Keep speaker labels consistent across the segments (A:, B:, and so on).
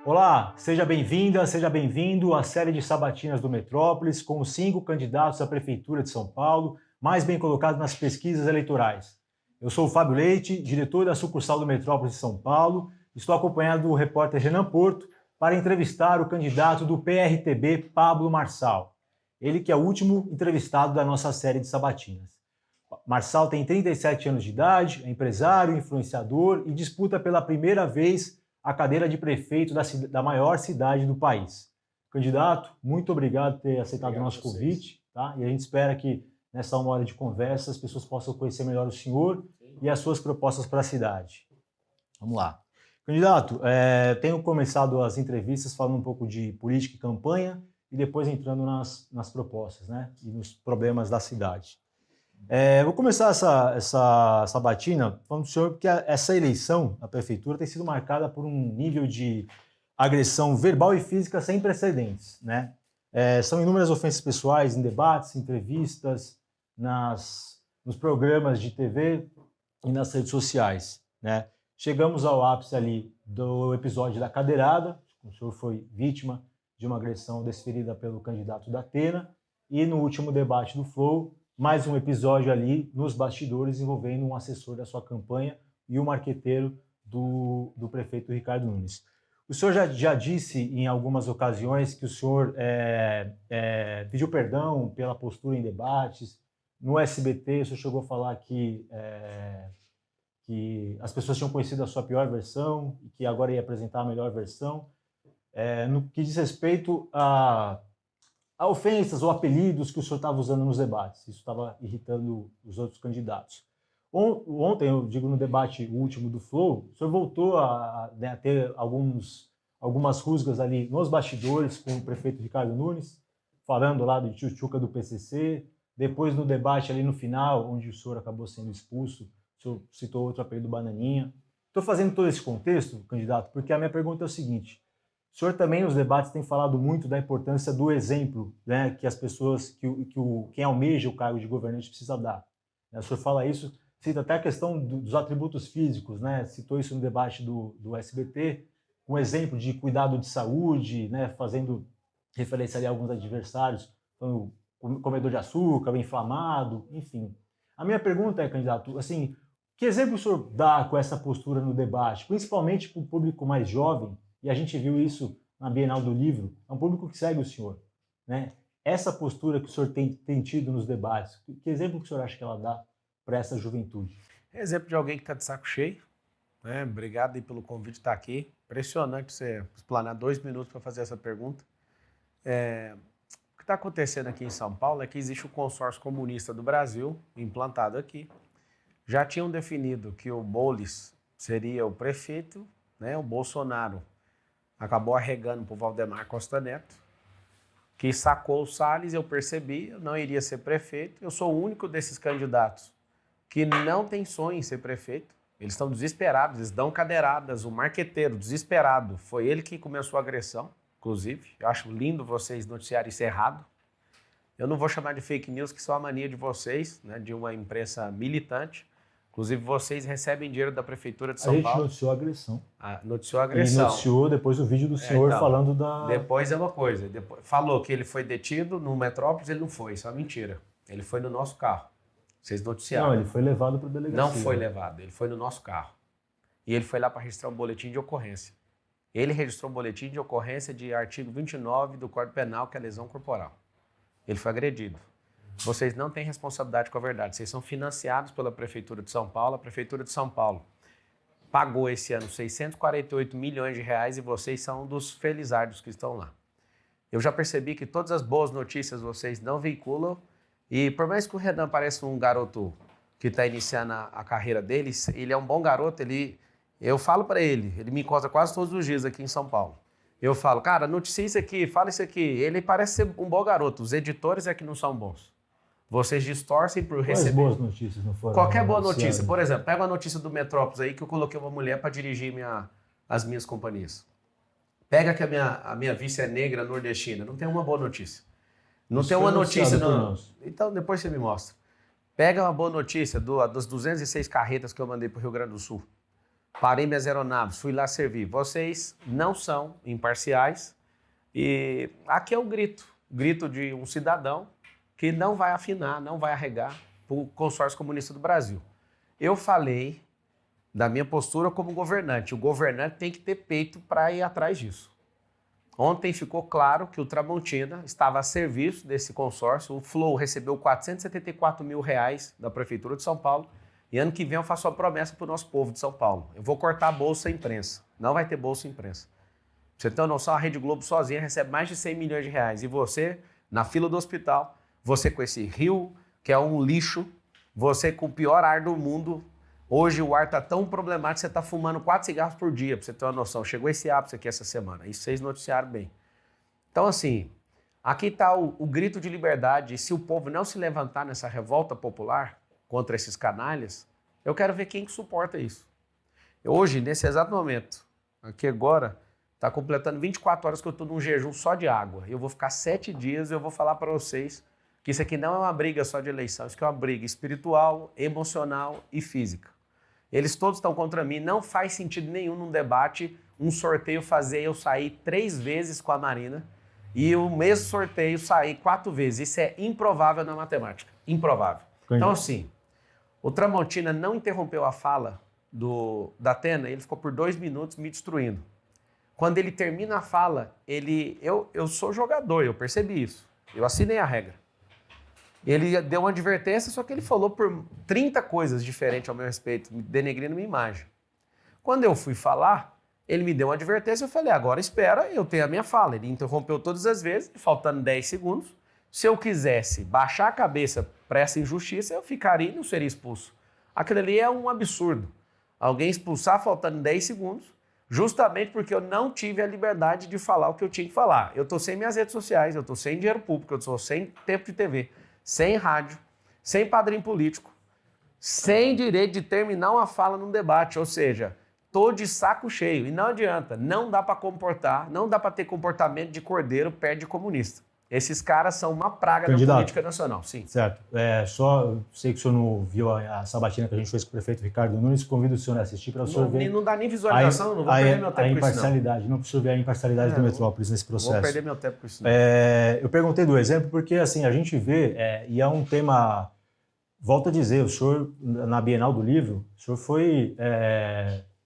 A: Olá, seja bem-vinda, seja bem-vindo à série de sabatinas do Metrópolis com os 5 candidatos à Prefeitura de São Paulo, mais bem colocados nas pesquisas eleitorais. Eu sou o Fábio Leite, diretor da sucursal do Metrópolis de São Paulo. Estou acompanhado do repórter Renan Porto para entrevistar o candidato do PRTB, Pablo Marçal. Ele que é o último entrevistado da nossa série de sabatinas. Marçal tem 37 anos de idade, é empresário, influenciador e disputa pela primeira vez a cadeira de prefeito da maior cidade do país. Candidato, muito obrigado por ter aceitado o nosso convite, tá? E a gente espera que nessa 1 hora de conversa as pessoas possam conhecer melhor o senhor e as suas propostas para a cidade. Vamos lá. Candidato, tenho começado as entrevistas falando um pouco de política e campanha e depois entrando nas propostas, né? E nos problemas da cidade. Vou começar essa sabatina falando do senhor que essa eleição da prefeitura tem sido marcada por um nível de agressão verbal e física sem precedentes, né? São inúmeras ofensas pessoais em debates, entrevistas, nos programas de TV e nas redes sociais, né? Chegamos ao ápice ali do episódio da cadeirada, o senhor foi vítima de uma agressão desferida pelo candidato da Atena, e no último debate do Flow, mais um episódio ali nos bastidores envolvendo um assessor da sua campanha e o marqueteiro do prefeito Ricardo Nunes. O senhor já disse em algumas ocasiões que o senhor pediu perdão pela postura em debates. No SBT, o senhor chegou a falar que as pessoas tinham conhecido a sua pior versão e que agora ia apresentar a melhor versão. No que diz respeito a ofensas ou apelidos que o senhor estava usando nos debates. Isso estava irritando os outros candidatos. Ontem, eu digo no debate último do Flow, o senhor voltou a ter algumas rusgas ali nos bastidores com o prefeito Ricardo Nunes, falando lá do tchutchuca do PCC. Depois, no debate ali no final, onde o senhor acabou sendo expulso, o senhor citou outro apelido, Bananinha. Estou fazendo todo esse contexto, candidato, porque a minha pergunta é o seguinte: o senhor também nos debates tem falado muito da importância do exemplo, né, que as pessoas, quem almeja o cargo de governante precisa dar. O senhor fala isso, cita até a questão dos atributos físicos, né, citou isso no debate do SBT, um exemplo de cuidado de saúde, né, fazendo referência ali a alguns adversários, como comedor de açúcar, inflamado, enfim. A minha pergunta é, candidato, assim, que exemplo o senhor dá com essa postura no debate, principalmente para o público mais jovem? E a gente viu isso na Bienal do Livro, é um público que segue o senhor, né? Essa postura que o senhor tem tido nos debates, que exemplo que o senhor acha que ela dá para essa juventude?
B: É exemplo de alguém que está de saco cheio, né? Obrigado aí pelo convite de estar aqui. Impressionante você explanar 2 minutos para fazer essa pergunta. O que está acontecendo aqui em São Paulo é que existe o consórcio comunista do Brasil, implantado aqui. Já tinham definido que o Boulos seria o prefeito, né? O Bolsonaro acabou arregando para o Valdemar Costa Neto, que sacou o Salles. Eu percebi, eu não iria ser prefeito. Eu sou o único desses candidatos que não tem sonho em ser prefeito. Eles estão desesperados, eles dão cadeiradas. O marqueteiro, desesperado, foi ele que começou a agressão, inclusive. Eu acho lindo vocês noticiarem isso errado. Eu não vou chamar de fake news, que só a mania de vocês, né, de uma imprensa militante. Inclusive, vocês recebem dinheiro da Prefeitura de São Paulo.
A: A gente noticiou a agressão.
B: Noticiou a agressão.
A: E noticiou depois o vídeo do senhor
B: então,
A: falando da...
B: Depois é uma coisa. Falou que ele foi detido no Metrópolis, ele não foi. Isso é uma mentira. Ele foi no nosso carro. Vocês noticiaram.
A: Não, ele foi levado para a delegacia.
B: Não foi levado, ele foi no nosso carro. E ele foi lá para registrar um boletim de ocorrência. Ele registrou um boletim de ocorrência de artigo 29 do Código Penal, que é lesão corporal. Ele foi agredido. Vocês não têm responsabilidade com a verdade. Vocês são financiados pela Prefeitura de São Paulo. A Prefeitura de São Paulo pagou esse ano 648 milhões de reais e vocês são um dos felizardos que estão lá. Eu já percebi que todas as boas notícias vocês não veiculam. E por mais que o Renan pareça um garoto que está iniciando a carreira dele, ele é um bom garoto. Eu falo para ele me encontra quase todos os dias aqui em São Paulo. Eu falo, cara, noticia isso aqui, fala isso aqui. Ele parece ser um bom garoto. Os editores é que não são bons. Vocês distorcem por receber.
A: Quais boas notícias não foram?
B: Qualquer boa notícia. Por exemplo, pega uma notícia do Metrópolis aí que eu coloquei uma mulher para dirigir as minhas companhias. Pega que a minha vice é negra nordestina. Não tem uma boa notícia. Não tem uma notícia. Não. Então depois você me mostra. Pega uma boa notícia das 206 carretas que eu mandei para o Rio Grande do Sul. parei minhas aeronaves, fui lá servir. Vocês não são imparciais e aqui é o grito de um cidadão que não vai afinar, não vai arregar para o consórcio comunista do Brasil. Eu falei da minha postura como governante. O governante tem que ter peito para ir atrás disso. Ontem ficou claro que o Tramontina estava a serviço desse consórcio. O Flow recebeu R$474 mil da Prefeitura de São Paulo. E ano que vem eu faço uma promessa para o nosso povo de São Paulo. Eu vou cortar a bolsa imprensa. Não vai ter bolsa imprensa. Pra você ter uma noção, a Rede Globo sozinha recebe mais de R$100 milhões. E você, na fila do hospital, você com esse rio, que é um lixo, você com o pior ar do mundo. Hoje o ar está tão problemático que você está fumando 4 cigarros por dia, para você ter uma noção. Chegou esse ápice aqui essa semana. Isso vocês noticiaram bem. Então, assim, aqui está o grito de liberdade. E se o povo não se levantar nessa revolta popular contra esses canalhas, eu quero ver quem que suporta isso. Hoje, nesse exato momento, aqui agora, está completando 24 horas que eu estou num jejum só de água. Eu vou ficar 7 dias e eu vou falar para vocês que isso aqui não é uma briga só de eleição, isso aqui é uma briga espiritual, emocional e física. Eles todos estão contra mim, não faz sentido nenhum num debate, um sorteio fazer eu sair 3 vezes com a Marina e o mesmo sorteio sair 4 vezes. Isso é improvável na matemática, improvável. Então assim, o Tramontina não interrompeu a fala da Atena, ele ficou por 2 minutos me destruindo. Quando ele termina a fala, eu sou jogador, eu percebi isso, eu assinei a regra. Ele deu uma advertência, só que ele falou por 30 coisas diferentes ao meu respeito, denegrindo minha imagem. Quando eu fui falar, ele me deu uma advertência, eu falei, agora espera, eu tenho a minha fala. Ele interrompeu todas as vezes, faltando 10 segundos. Se eu quisesse baixar a cabeça para essa injustiça, eu ficaria e não seria expulso. Aquilo ali é um absurdo. Alguém expulsar faltando 10 segundos, justamente porque eu não tive a liberdade de falar o que eu tinha que falar. Eu estou sem minhas redes sociais, eu estou sem dinheiro público, eu estou sem tempo de TV. Sem rádio, sem padrinho político, sem direito de terminar uma fala num debate, ou seja, tô de saco cheio. E não adianta, não dá para comportar, não dá para ter comportamento de cordeiro perto de comunista. Esses caras são uma praga da política nacional, sim.
A: Certo. Sei que o senhor não viu a sabatina que a gente fez com o prefeito Ricardo Nunes, convido o senhor a assistir para o senhor ver.
B: Não dá nem visualização, não vou perder meu tempo com isso,
A: imparcialidade, não precisa ver a imparcialidade do Metrópolis nesse processo.
B: Vou perder meu tempo com isso.
A: Eu perguntei do exemplo porque, assim, a gente vê, e é um tema, volto a dizer, o senhor, na Bienal do Livro, o senhor foi...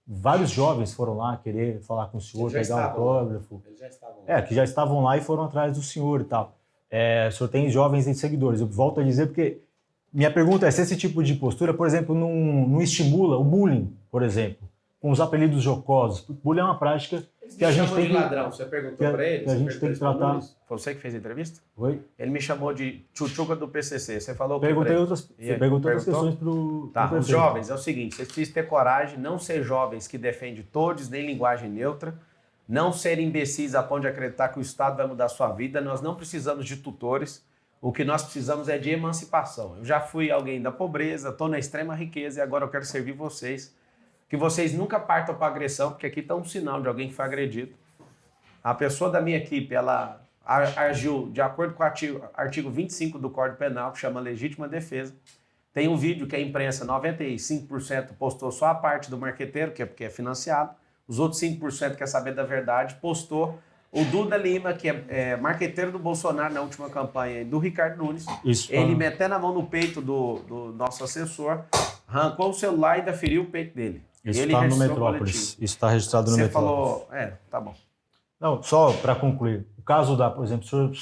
A: vários jovens foram lá querer falar com o senhor, pegar autógrafo. Eles já estavam lá. Que já estavam lá e foram atrás do senhor e tal. O senhor tem jovens e seguidores. Eu volto a dizer porque minha pergunta é se esse tipo de postura, por exemplo, não estimula o bullying, por exemplo, com os apelidos jocosos. Bullying é uma prática que a gente tem que...
B: ladrão. Você perguntou para ele?
A: Que a gente tem que tratar...
B: Foi você que fez a entrevista?
A: Oi?
B: Ele me chamou de tchutchuca do PCC. Você falou o que?
A: Perguntei outras questões para o
B: Os jovens, é o seguinte, vocês precisam ter coragem, não ser jovens que defendem todos, nem linguagem neutra, não serem imbecis a ponto de acreditar que o Estado vai mudar a sua vida. Nós não precisamos de tutores, o que nós precisamos é de emancipação. Eu já fui alguém da pobreza, estou na extrema riqueza e agora eu quero servir vocês. Que vocês nunca partam para agressão, porque aqui está um sinal de alguém que foi agredido. A pessoa da minha equipe, ela agiu de acordo com o artigo 25 do Código Penal, que chama legítima defesa. Tem um vídeo que a imprensa, 95% postou só a parte do marqueteiro, que é porque é financiado. Os outros 5% quer saber da verdade, postou o Duda Lima, que é marqueteiro do Bolsonaro na última campanha, do Ricardo Nunes. Ele metendo a mão no peito do nosso assessor, arrancou o celular e ainda feriu o peito dele.
A: Isso está no Metrópolis. Isso está registrado no Metrópolis.
B: Você falou... tá bom.
A: Não, só para concluir. O caso por exemplo, o senhor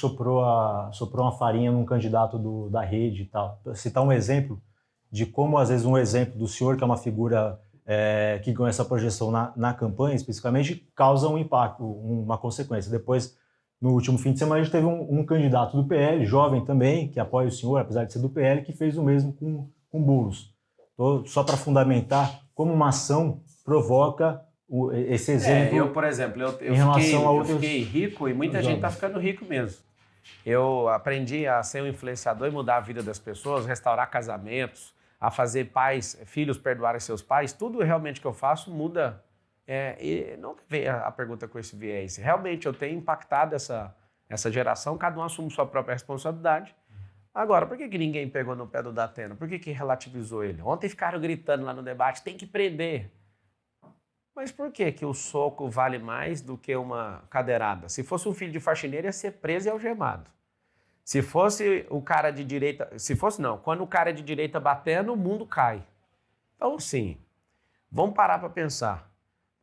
A: soprou uma farinha num candidato da rede e tal. Pra citar um exemplo de como, às vezes, um exemplo do senhor, que é uma figura que ganha essa projeção na campanha, especificamente, causa um impacto, uma consequência. Depois, no último fim de semana, a gente teve um candidato do PL, jovem também, que apoia o senhor, apesar de ser do PL, que fez o mesmo com Boulos. Só para fundamentar como uma ação provoca esse exemplo.
B: Eu, por exemplo, eu fiquei rico e muita gente está ficando rico mesmo. Eu aprendi a ser um influenciador e mudar a vida das pessoas, restaurar casamentos, a fazer filhos perdoarem seus pais. Tudo realmente que eu faço muda. E não veio a pergunta com esse viés. Realmente eu tenho impactado essa geração, cada um assume sua própria responsabilidade. Agora, por que ninguém pegou no pé do Datena? Por que relativizou ele? Ontem ficaram gritando lá no debate, tem que prender. Mas por que que o soco vale mais do que uma cadeirada? Se fosse um filho de faxineiro, ia ser preso e algemado. Se fosse o cara de direita... Se fosse não, quando o cara é de direita batendo, o mundo cai. Então, sim, vamos parar para pensar.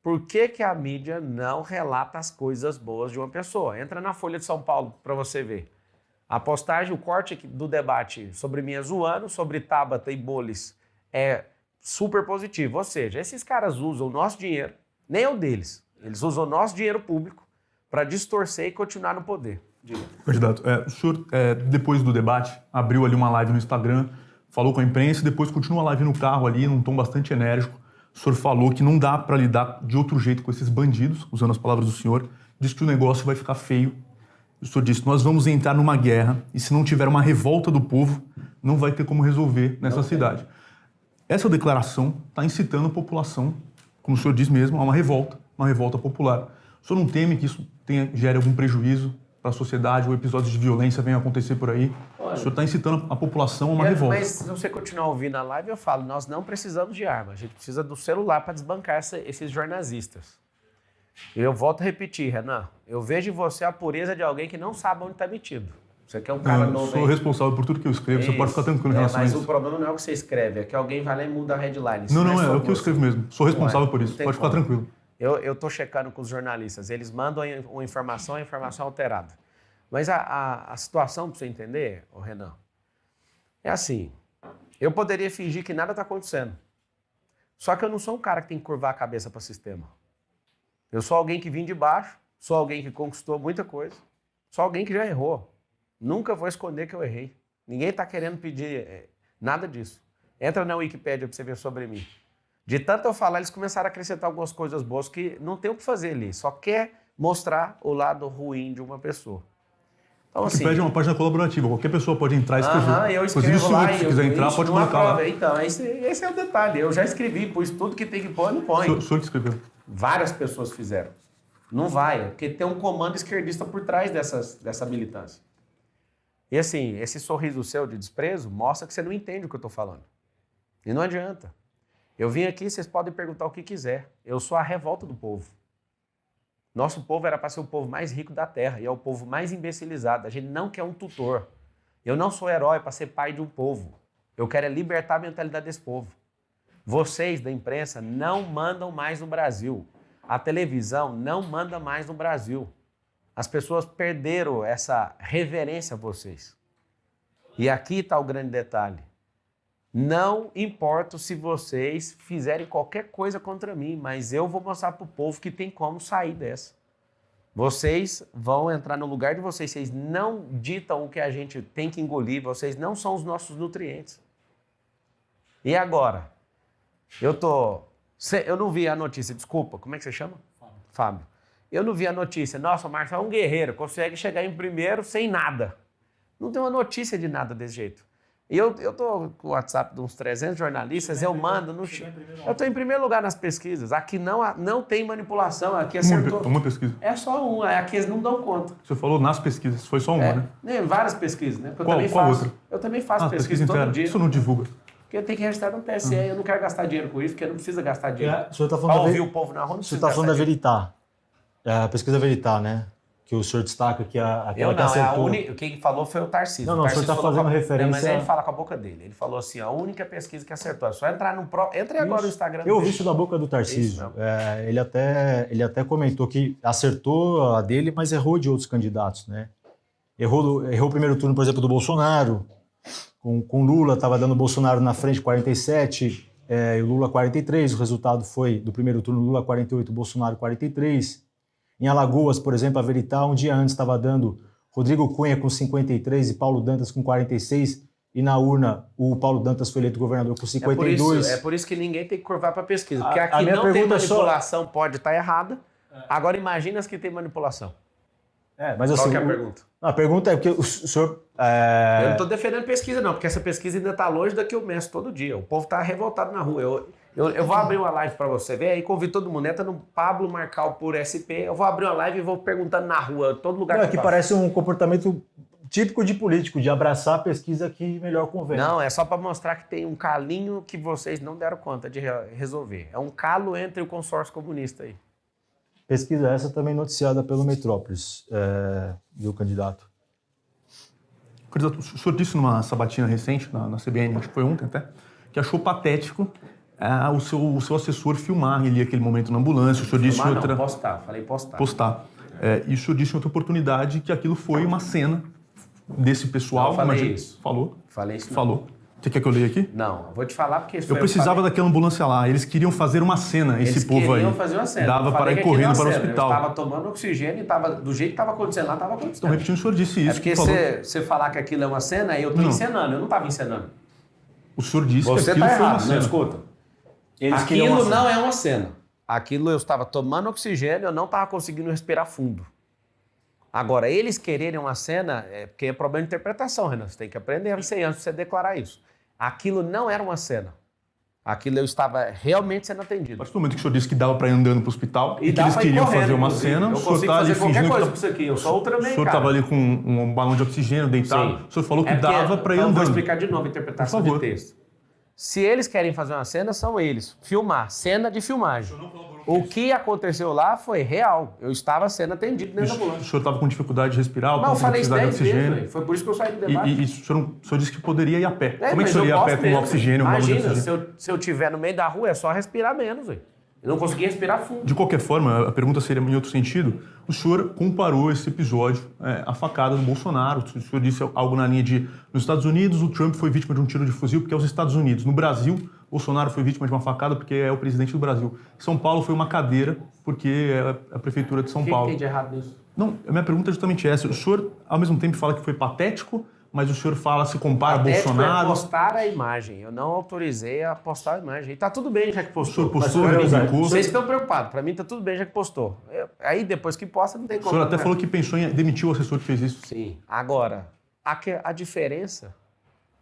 B: Por que que a mídia não relata as coisas boas de uma pessoa? Entra na Folha de São Paulo para você ver. A postagem, o corte do debate sobre Minha zoando, sobre Tabata e Bolis é super positivo. Ou seja, esses caras usam o nosso dinheiro, nem é o deles. Eles usam o nosso dinheiro público para distorcer e continuar no poder. Diga.
C: Candidato, o senhor, depois do debate, abriu ali uma live no Instagram, falou com a imprensa e depois continua a live no carro ali, num tom bastante enérgico. O senhor falou que não dá para lidar de outro jeito com esses bandidos, usando as palavras do senhor, disse que o negócio vai ficar feio. O senhor disse, nós vamos entrar numa guerra e se não tiver uma revolta do povo, não vai ter como resolver nessa cidade. Essa declaração está incitando a população, como o senhor diz mesmo, a uma revolta popular. O senhor não teme que isso gere algum prejuízo para a sociedade ou episódios de violência venham acontecer por aí? Olha, o senhor está incitando a população a uma revolta.
B: Mas se você continuar ouvindo a live, eu falo, nós não precisamos de arma, a gente precisa do celular para desbancar esses jornalistas. Eu volto a repetir, Renan, eu vejo em você a pureza de alguém que não sabe onde está metido. Você que é um cara novo.
C: Eu sou responsável por tudo que eu escrevo, você pode ficar tranquilo em relação a isso.
B: Mas o problema não é o que você escreve, é que alguém vai lá e muda a headline.
C: Não, é o que eu escrevo mesmo. Sou responsável por isso, pode ficar tranquilo.
B: Eu estou checando com os jornalistas, eles mandam uma informação, a informação alterada. Mas a situação, para você entender, Renan, é assim, eu poderia fingir que nada está acontecendo. Só que eu não sou um cara que tem que curvar a cabeça para o sistema. Eu sou alguém que vim de baixo, sou alguém que conquistou muita coisa, sou alguém que já errou. Nunca vou esconder que eu errei. Ninguém está querendo pedir nada disso. Entra na Wikipédia para você ver sobre mim. De tanto eu falar, eles começaram a acrescentar algumas coisas boas que não tem o que fazer ali. Só quer mostrar o lado ruim de uma pessoa. Então, assim,
C: Wikipédia é uma página colaborativa. Qualquer pessoa pode entrar e escrever.
B: Eu escrevo lá.
C: Se quiser entrar, pode colocar lá.
B: Então, esse é o detalhe. Eu já escrevi, pus tudo que tem que pôr, não põe.
C: O senhor que escreveu.
B: Várias pessoas fizeram. Não vai, porque tem um comando esquerdista por trás dessa militância. E assim, esse sorriso seu de desprezo mostra que você não entende o que eu estou falando. E não adianta. Eu vim aqui, vocês podem perguntar o que quiser. Eu sou a revolta do povo. Nosso povo era para ser o povo mais rico da terra e é o povo mais imbecilizado. A gente não quer um tutor. Eu não sou herói para ser pai de um povo. Eu quero é libertar a mentalidade desse povo. Vocês da imprensa não mandam mais no Brasil. A televisão não manda mais no Brasil. As pessoas perderam essa reverência a vocês. E aqui está o grande detalhe. Não importa se vocês fizerem qualquer coisa contra mim, mas eu vou mostrar para o povo que tem como sair dessa. Vocês vão entrar no lugar de vocês. Vocês não ditam o que a gente tem que engolir. Vocês não são os nossos nutrientes. E agora? Eu não vi a notícia, desculpa, como é que você chama? Fábio. Eu não vi a notícia, nossa, o Marcos é um guerreiro, consegue chegar em primeiro sem nada. Não tem uma notícia de nada desse jeito. E eu tô com o WhatsApp de uns 300 jornalistas, eu mando no... Eu estou em primeiro lugar nas pesquisas. Aqui não tem manipulação, aqui acertou.
C: Uma pesquisa.
B: É só uma, aqui eles não dão conta.
C: Você falou nas pesquisas, foi só uma, né?
B: Várias pesquisas, né?
C: Qual outra?
B: Eu também faço pesquisa todo dia.
C: Isso não divulga.
B: Porque eu tenho que registrar no TSE, eu não quero gastar dinheiro com isso, porque não precisa gastar dinheiro.
A: O senhor está falando
B: ouvir o povo na rua, não precisa.
A: O senhor está falando da Veritar, a pesquisa Veritar, né? Que o senhor destaca que aquela que acertou. Quem falou foi o Tarcísio. Não, o senhor está fazendo referência...
B: Mas ele fala com a boca dele. Ele falou assim, a única pesquisa que acertou. É só entrar no... Entre agora no Instagram.
A: Eu ouvi isso da boca do Tarcísio. Ele até comentou que acertou a dele, mas errou de outros candidatos, né? Errou o primeiro turno, por exemplo, do Bolsonaro. Com Lula, estava dando o Bolsonaro na frente, 47, e o Lula 43. O resultado foi, do primeiro turno, Lula 48, Bolsonaro 43. Em Alagoas, por exemplo, a Veritar, um dia antes, estava dando Rodrigo Cunha com 53 e Paulo Dantas com 46. E na urna, o Paulo Dantas foi eleito governador com 52.
B: É por isso que ninguém tem que curvar para pesquisa. Porque aqui não tem manipulação, pode estar errada. Agora imagina as que tem manipulação.
A: Mas assim,
B: qual que é a pergunta?
A: A pergunta é porque o senhor...
B: Eu não estou defendendo pesquisa, não, porque essa pesquisa ainda está longe da que eu meço todo dia. O povo está revoltado na rua. Eu vou abrir uma live para você ver, aí convido todo mundo, entra no Pablo Marcal por SP, eu vou abrir uma live e vou perguntando na rua, todo lugar
A: que parece um comportamento típico de político, de abraçar a pesquisa que melhor convém.
B: Não, é só para mostrar que tem um calinho que vocês não deram conta de resolver. É um calo entre o consórcio comunista aí.
A: Pesquisa essa também noticiada pelo Metrópolis, viu, candidato?
C: Candidato, o senhor disse numa sabatina recente, na CBN, acho que foi ontem até, que achou patético o seu assessor filmar ali aquele momento na ambulância. O senhor disse
B: Filmar,
C: outra...
B: não, postar, falei postar.
C: Postar. E o senhor disse em outra oportunidade que aquilo foi uma cena desse pessoal.
B: Não, falei isso.
C: Falou?
B: Falei isso.
C: Falou. Você quer que eu leia aqui?
B: Não, eu vou te falar porque...
C: Eu precisava daquela ambulância lá. Eles queriam fazer uma cena, esse povo aí.
B: Eles queriam fazer uma cena.
C: Dava para ir correndo para o hospital.
B: Eu estava tomando oxigênio e do jeito que estava acontecendo lá, estava acontecendo.
C: Então, repetindo, o senhor disse isso.
B: É porque você falar que aquilo é uma cena, eu estou encenando. Eu não estava encenando.
C: O senhor disse
B: Você
C: que aquilo
B: tá
C: foi uma
B: errado,
C: cena.
B: não escuta. Aquilo não é uma cena. Aquilo eu estava tomando oxigênio, eu não estava conseguindo respirar fundo. Agora, eles quererem uma cena, porque é problema de interpretação, Renan. Você tem que aprender isso aí antes de você declarar isso. Aquilo não era uma cena. Aquilo eu estava realmente sendo atendido.
C: A partir do momento que o senhor disse que dava para ir andando para o hospital e que
B: dá
C: eles
B: pra ir
C: queriam
B: correndo,
C: fazer uma
B: inclusive.
C: cena,
B: Eu
C: o senhor
B: consigo
C: está ali
B: fazer qualquer
C: fingindo
B: coisa
C: que...
B: com isso aqui. Eu sou Ultraman,
C: O senhor estava ali com um balão de oxigênio deitado. O senhor falou que dava para ir
B: então,
C: andando.
B: Vou explicar de novo a interpretação de texto. Se eles querem fazer uma cena, são eles. Filmar. Cena de filmagem. O que aconteceu lá foi real. Eu estava sendo atendido dentro da
C: O
B: ambulância.
C: senhor estava com dificuldade de respirar,
B: Não, eu falei isso 10
C: oxigênio.
B: vezes. Foi por isso que eu saí do debate.
C: E o senhor disse que poderia ir a pé. Como é que o
B: mas
C: senhor
B: eu
C: ia a
B: posso
C: pé com
B: mesmo.
C: oxigênio?
B: Imagina, se eu estiver no meio da rua, é só respirar menos. Véio. Eu não conseguia respirar fundo.
C: De qualquer forma, a pergunta seria em outro sentido. O senhor comparou esse episódio à facada do Bolsonaro. O senhor disse algo na linha de: nos Estados Unidos, o Trump foi vítima de um tiro de fuzil porque é os Estados Unidos. No Brasil, Bolsonaro foi vítima de uma facada porque é o presidente do Brasil. São Paulo foi uma cadeira porque é a prefeitura de São Paulo.
B: O que tem de errado nisso?
C: Não, a minha pergunta é justamente essa. O senhor, ao mesmo tempo, fala que foi patético, mas o senhor fala, se compara a Bolsonaro...
B: É postar a imagem. Eu não autorizei a postar a imagem. E tá tudo bem já que postou.
C: O senhor postou, replicou.
B: Vocês estão preocupados. Para mim tá tudo bem já que postou. Aí depois que posta não tem como.
C: O senhor até falou que pensou em demitir o assessor que fez isso.
B: Sim. Agora, a diferença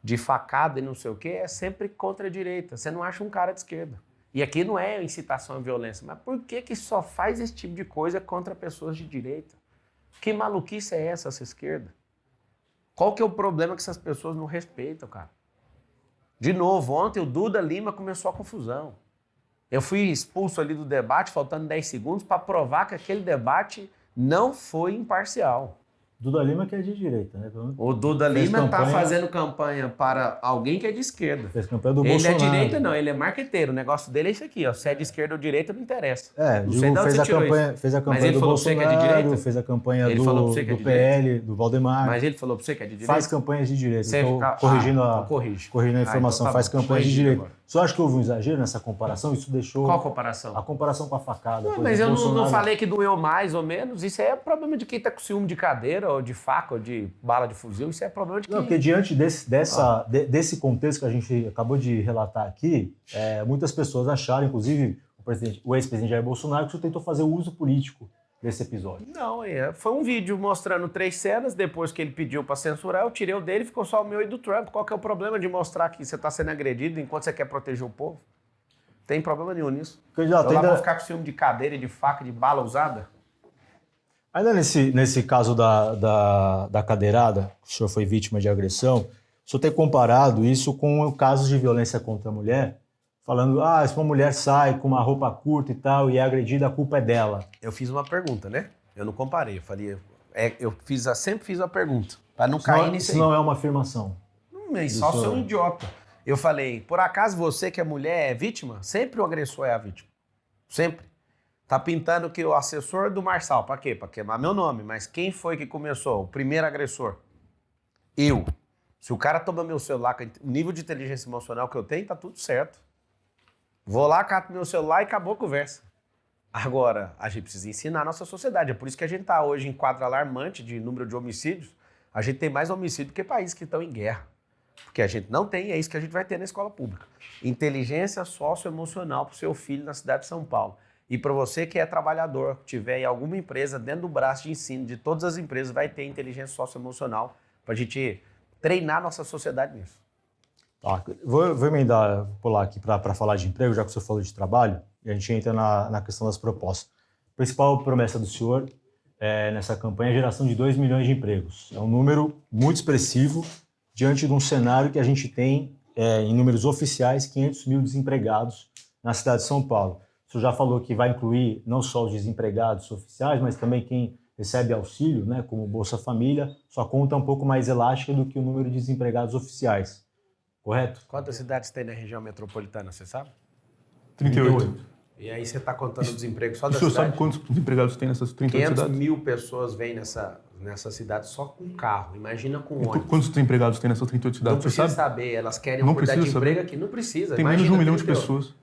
B: de facada e não sei o quê é sempre contra a direita. Você não acha um cara de esquerda. E aqui não é incitação à violência. Mas por que só faz esse tipo de coisa contra pessoas de direita? Que maluquice é essa esquerda? Qual que é o problema que essas pessoas não respeitam, cara? De novo, ontem o Duda Lima começou a confusão. Eu fui expulso ali do debate, faltando 10 segundos, para provar que aquele debate não foi imparcial.
A: Duda Lima que é de direita, né?
B: O Duda Lima está fazendo campanha para alguém que é de esquerda.
A: Fez campanha do
B: Bolsonaro. Ele é direita não, ele é marqueteiro. O negócio dele é isso aqui, ó. Se é de esquerda ou direita, não interessa.
A: Não sei fez a campanha do Bolsonaro, que é de direita? Fez a campanha do PL, do Valdemar.
B: Mas ele falou para você que é de direita?
A: Faz campanhas de direita.
B: Estou
A: corrigindo a informação.
B: Então
A: faz campanhas de direita. Você acha que houve um exagero nessa comparação? Isso deixou...
B: Qual comparação?
A: A comparação com a facada.
B: Mas eu não falei que doeu mais ou menos. Isso é problema de quem está com ciúme de cadeira, ou de faca, ou de bala de fuzil. Isso é problema de quem...
A: Não, porque diante desse contexto que a gente acabou de relatar aqui, muitas pessoas acharam, inclusive o ex-presidente Jair Bolsonaro, que o senhor tentou fazer o uso político desse episódio.
B: Não, foi um vídeo mostrando 3 cenas, depois que ele pediu para censurar, eu tirei o dele e ficou só o meu e do Trump. Qual que é o problema de mostrar que você está sendo agredido enquanto você quer proteger o povo? Tem problema nenhum nisso.
A: Candidato,
B: eu lá vou ficar com ciúme de cadeira, de faca, de bala usada?
A: Ainda nesse caso da cadeirada, que o senhor foi vítima de agressão, o senhor tem comparado isso com casos de violência contra a mulher, falando, se uma mulher sai com uma roupa curta e tal e é agredida, a culpa é dela.
B: Eu fiz uma pergunta, né? Eu não comparei, eu falei, sempre fiz uma pergunta, para não cair nisso aí.
A: Isso não é uma afirmação.
B: Só sou um idiota. Eu falei, por acaso você que é mulher é vítima? Sempre o agressor é a vítima. Sempre. Tá pintando que o assessor do Marçal, para quê? Para queimar meu nome. Mas quem foi que começou? O primeiro agressor? Eu. Se o cara toma meu celular, com o nível de inteligência emocional que eu tenho, tá tudo certo. Vou lá, cato meu celular e acabou a conversa. Agora, a gente precisa ensinar a nossa sociedade. É por isso que a gente está hoje em quadro alarmante de número de homicídios. A gente tem mais homicídio que países que estão em guerra. Porque a gente não tem, é isso que a gente vai ter na escola pública. Inteligência socioemocional para o seu filho na cidade de São Paulo. E para você que é trabalhador, tiver em alguma empresa, dentro do braço de ensino de todas as empresas, vai ter inteligência socioemocional para a gente treinar nossa sociedade nisso.
A: Tá, vou emendar, pular aqui para falar de emprego, já que o senhor falou de trabalho, e a gente entra na questão das propostas. A principal promessa do senhor nessa campanha a geração de 2 milhões de empregos. É um número muito expressivo diante de um cenário que a gente tem, em números oficiais, 500 mil desempregados na cidade de São Paulo. O senhor já falou que vai incluir não só os desempregados oficiais, mas também quem recebe auxílio, né, como Bolsa Família. Sua conta é um pouco mais elástica do que o número de desempregados oficiais, correto?
B: Quantas cidades tem na região metropolitana, você sabe?
C: 38.
B: E aí você está contando o desemprego só
C: O
B: da
C: senhor
B: cidade?
C: sabe quantos desempregados tem nessas 38
B: 500
C: cidades?
B: mil pessoas vêm nessa cidade só com carro. Imagina com ônibus.
C: Quantos desempregados tem nessas 38 cidades?
B: Não
C: Você
B: precisa
C: sabe?
B: saber, elas querem
C: Não
B: uma oportunidade de
C: precisa
B: emprego
C: saber.
B: aqui. Não precisa.
C: Tem menos de 1 milhão de
B: 32.
C: pessoas.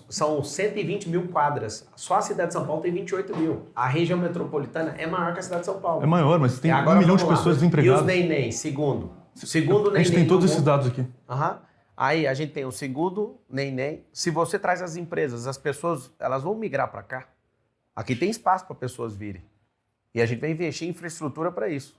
B: São 120 mil quadras. Só a cidade de São Paulo tem 28 mil. A região metropolitana é maior que a cidade de São Paulo.
C: É maior, mas tem
B: Agora
C: 1 milhão de
B: vamos lá.
C: pessoas
B: E
C: desempregadas.
B: os neném, segundo neném.
C: A gente tem todos
B: no
C: esses
B: mundo.
C: dados aqui.
B: Aham. Aí a gente tem o segundo neném. Se você traz as empresas, as pessoas, elas vão migrar para cá. Aqui tem espaço para pessoas virem. E a gente vai investir em infraestrutura para isso.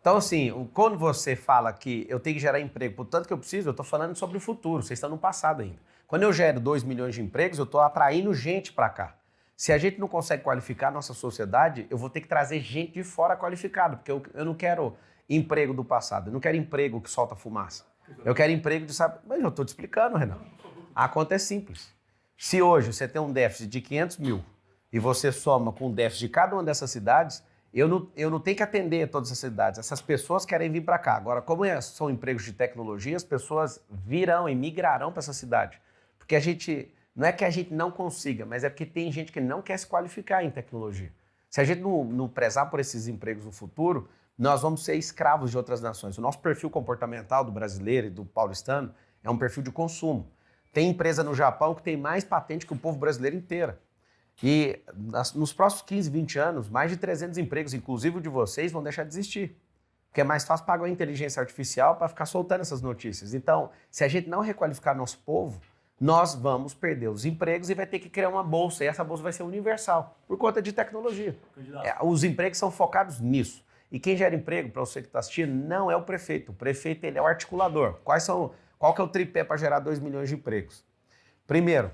B: Então, assim, quando você fala que eu tenho que gerar emprego por tanto que eu preciso, eu estou falando sobre o futuro, vocês estão no passado ainda. Quando eu gero 2 milhões de empregos, eu estou atraindo gente para cá. Se a gente não consegue qualificar a nossa sociedade, eu vou ter que trazer gente de fora qualificada, porque eu não quero emprego do passado, eu não quero emprego que solta fumaça. Eu quero emprego de... Mas eu estou te explicando, Renan. A conta é simples. Se hoje você tem um déficit de 500 mil e você soma com o déficit de cada uma dessas cidades, eu não tenho que atender todas as cidades. Essas pessoas querem vir para cá. Agora, como são empregos de tecnologia, as pessoas virão e migrarão para essa cidade. Porque a gente... Não é que a gente não consiga, mas é porque tem gente que não quer se qualificar em tecnologia. Se a gente não prezar por esses empregos no futuro, nós vamos ser escravos de outras nações. O nosso perfil comportamental do brasileiro e do paulistano é um perfil de consumo. Tem empresa no Japão que tem mais patente que o povo brasileiro inteiro. E nos próximos 15, 20 anos, mais de 300 empregos, inclusive o de vocês, vão deixar de existir. Porque é mais fácil pagar a inteligência artificial para ficar soltando essas notícias. Então, se a gente não requalificar nosso povo, nós vamos perder os empregos e vai ter que criar uma bolsa. E essa bolsa vai ser universal, por conta de tecnologia. Os empregos são focados nisso. E quem gera emprego, para você que está assistindo, não é o prefeito. O prefeito ele é o articulador. Qual que é o tripé para gerar 2 milhões de empregos? Primeiro,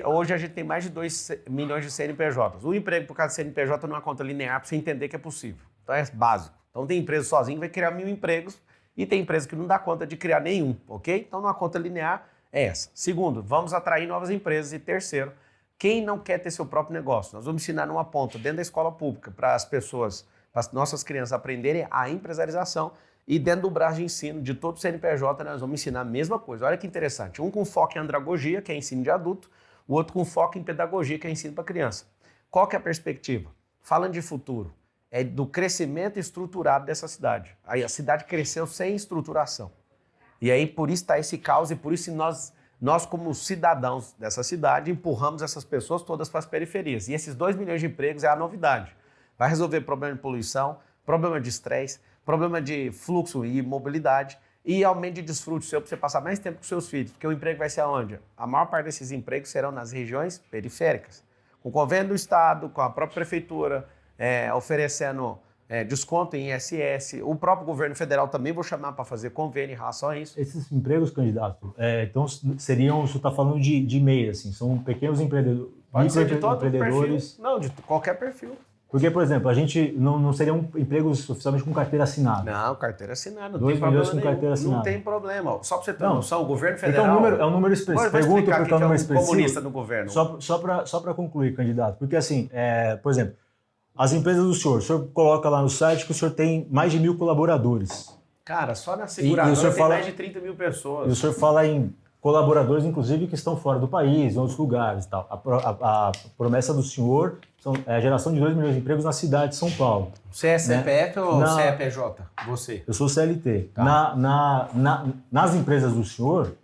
B: hoje a gente tem mais de 2 milhões de CNPJs. O emprego por cada CNPJ não é uma conta linear para você entender que é possível. Então é básico. Então tem empresa sozinha que vai criar 1.000 empregos e tem empresa que não dá conta de criar nenhum, ok? Então uma conta linear é essa. Segundo, vamos atrair novas empresas. E terceiro, quem não quer ter seu próprio negócio? Nós vamos ensinar numa ponta dentro da escola pública para as pessoas, para as nossas crianças aprenderem a empresarização e dentro do braço de ensino de todo o CNPJ nós vamos ensinar a mesma coisa. Olha que interessante. Um com foco em andragogia, que é ensino de adulto, o outro com foco em pedagogia, que é ensino para criança. Qual que é a perspectiva? Falando de futuro, é do crescimento estruturado dessa cidade. Aí a cidade cresceu sem estruturação. E aí por isso está esse caos e por isso nós como cidadãos dessa cidade empurramos essas pessoas todas para as periferias. E esses 2 milhões de empregos é a novidade. Vai resolver problema de poluição, problema de estresse, problema de fluxo e mobilidade e aumento de desfrute seu para você passar mais tempo com seus filhos. Porque o emprego vai ser aonde? A maior parte desses empregos serão nas regiões periféricas. Com o convênio do Estado, com a própria prefeitura, oferecendo desconto em ISS. O próprio governo federal também vou chamar para fazer convênio em relação a isso.
A: Esses empregos, candidato, então seriam, o senhor está falando de MEI, assim, são pequenos empreendedores,
B: Pode ser de todo
A: empreendedores.
B: perfil. Não, de qualquer perfil.
A: Porque, por exemplo, a gente não seriam empregos oficialmente com carteira assinada.
B: Não, carteira assinada, não
A: 2
B: tem
A: milhões
B: problema
A: com carteira
B: nenhum.
A: assinada.
B: Não tem problema. Só para você ter
A: Não.
B: noção, o governo
A: Então,
B: federal...
A: é um número expressivo.
B: Vou
A: Pergunto
B: explicar
A: porque é um
B: aqui
A: número
B: que é um
A: expressivo.
B: comunista no governo.
A: Só para concluir, candidato. Porque, assim, por exemplo, as empresas do senhor, o senhor coloca lá no site que o senhor tem mais de 1.000 colaboradores.
B: Cara, só na
A: E o
B: seguradora
A: senhor
B: tem
A: fala-
B: mais de 30 mil pessoas.
A: E o senhor fala em colaboradores, inclusive, que estão fora do país, em outros lugares e tal. A promessa do senhor é a geração de 2 milhões de empregos na cidade de São Paulo.
B: Você é CPF ou
A: Na-
B: CEPJ? Você.
A: Eu sou CLT.
B: Tá.
A: Nas empresas do senhor,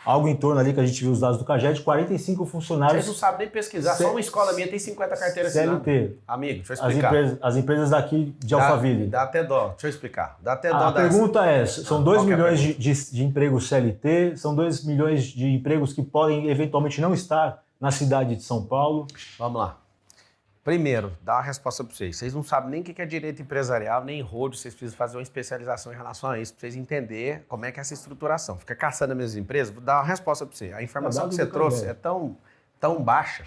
A: algo em torno ali que a gente viu os dados do CAGED, 45 funcionários
B: Vocês não sabem nem pesquisar. Só uma escola minha tem 50 carteiras assinadas.
A: CLT.
B: Amigo, deixa eu explicar.
A: As empresas daqui de Alphaville.
B: Dá até dó. Deixa eu explicar. Dá até dó.
A: A pergunta é, são 2
B: qual que é a
A: milhões de empregos CLT, são 2 milhões de empregos que podem eventualmente não estar na cidade de São Paulo.
B: Vamos lá. Primeiro, dá uma resposta para vocês. Vocês não sabem nem o que é direito empresarial, nem road. Vocês precisam fazer uma especialização em relação a isso, para vocês entenderem como é que é essa estruturação. Fica caçando as mesmas empresas, vou dar uma resposta para você. A informação
A: Dado
B: que você
A: do
B: trouxe
A: CAGED.
B: é tão baixa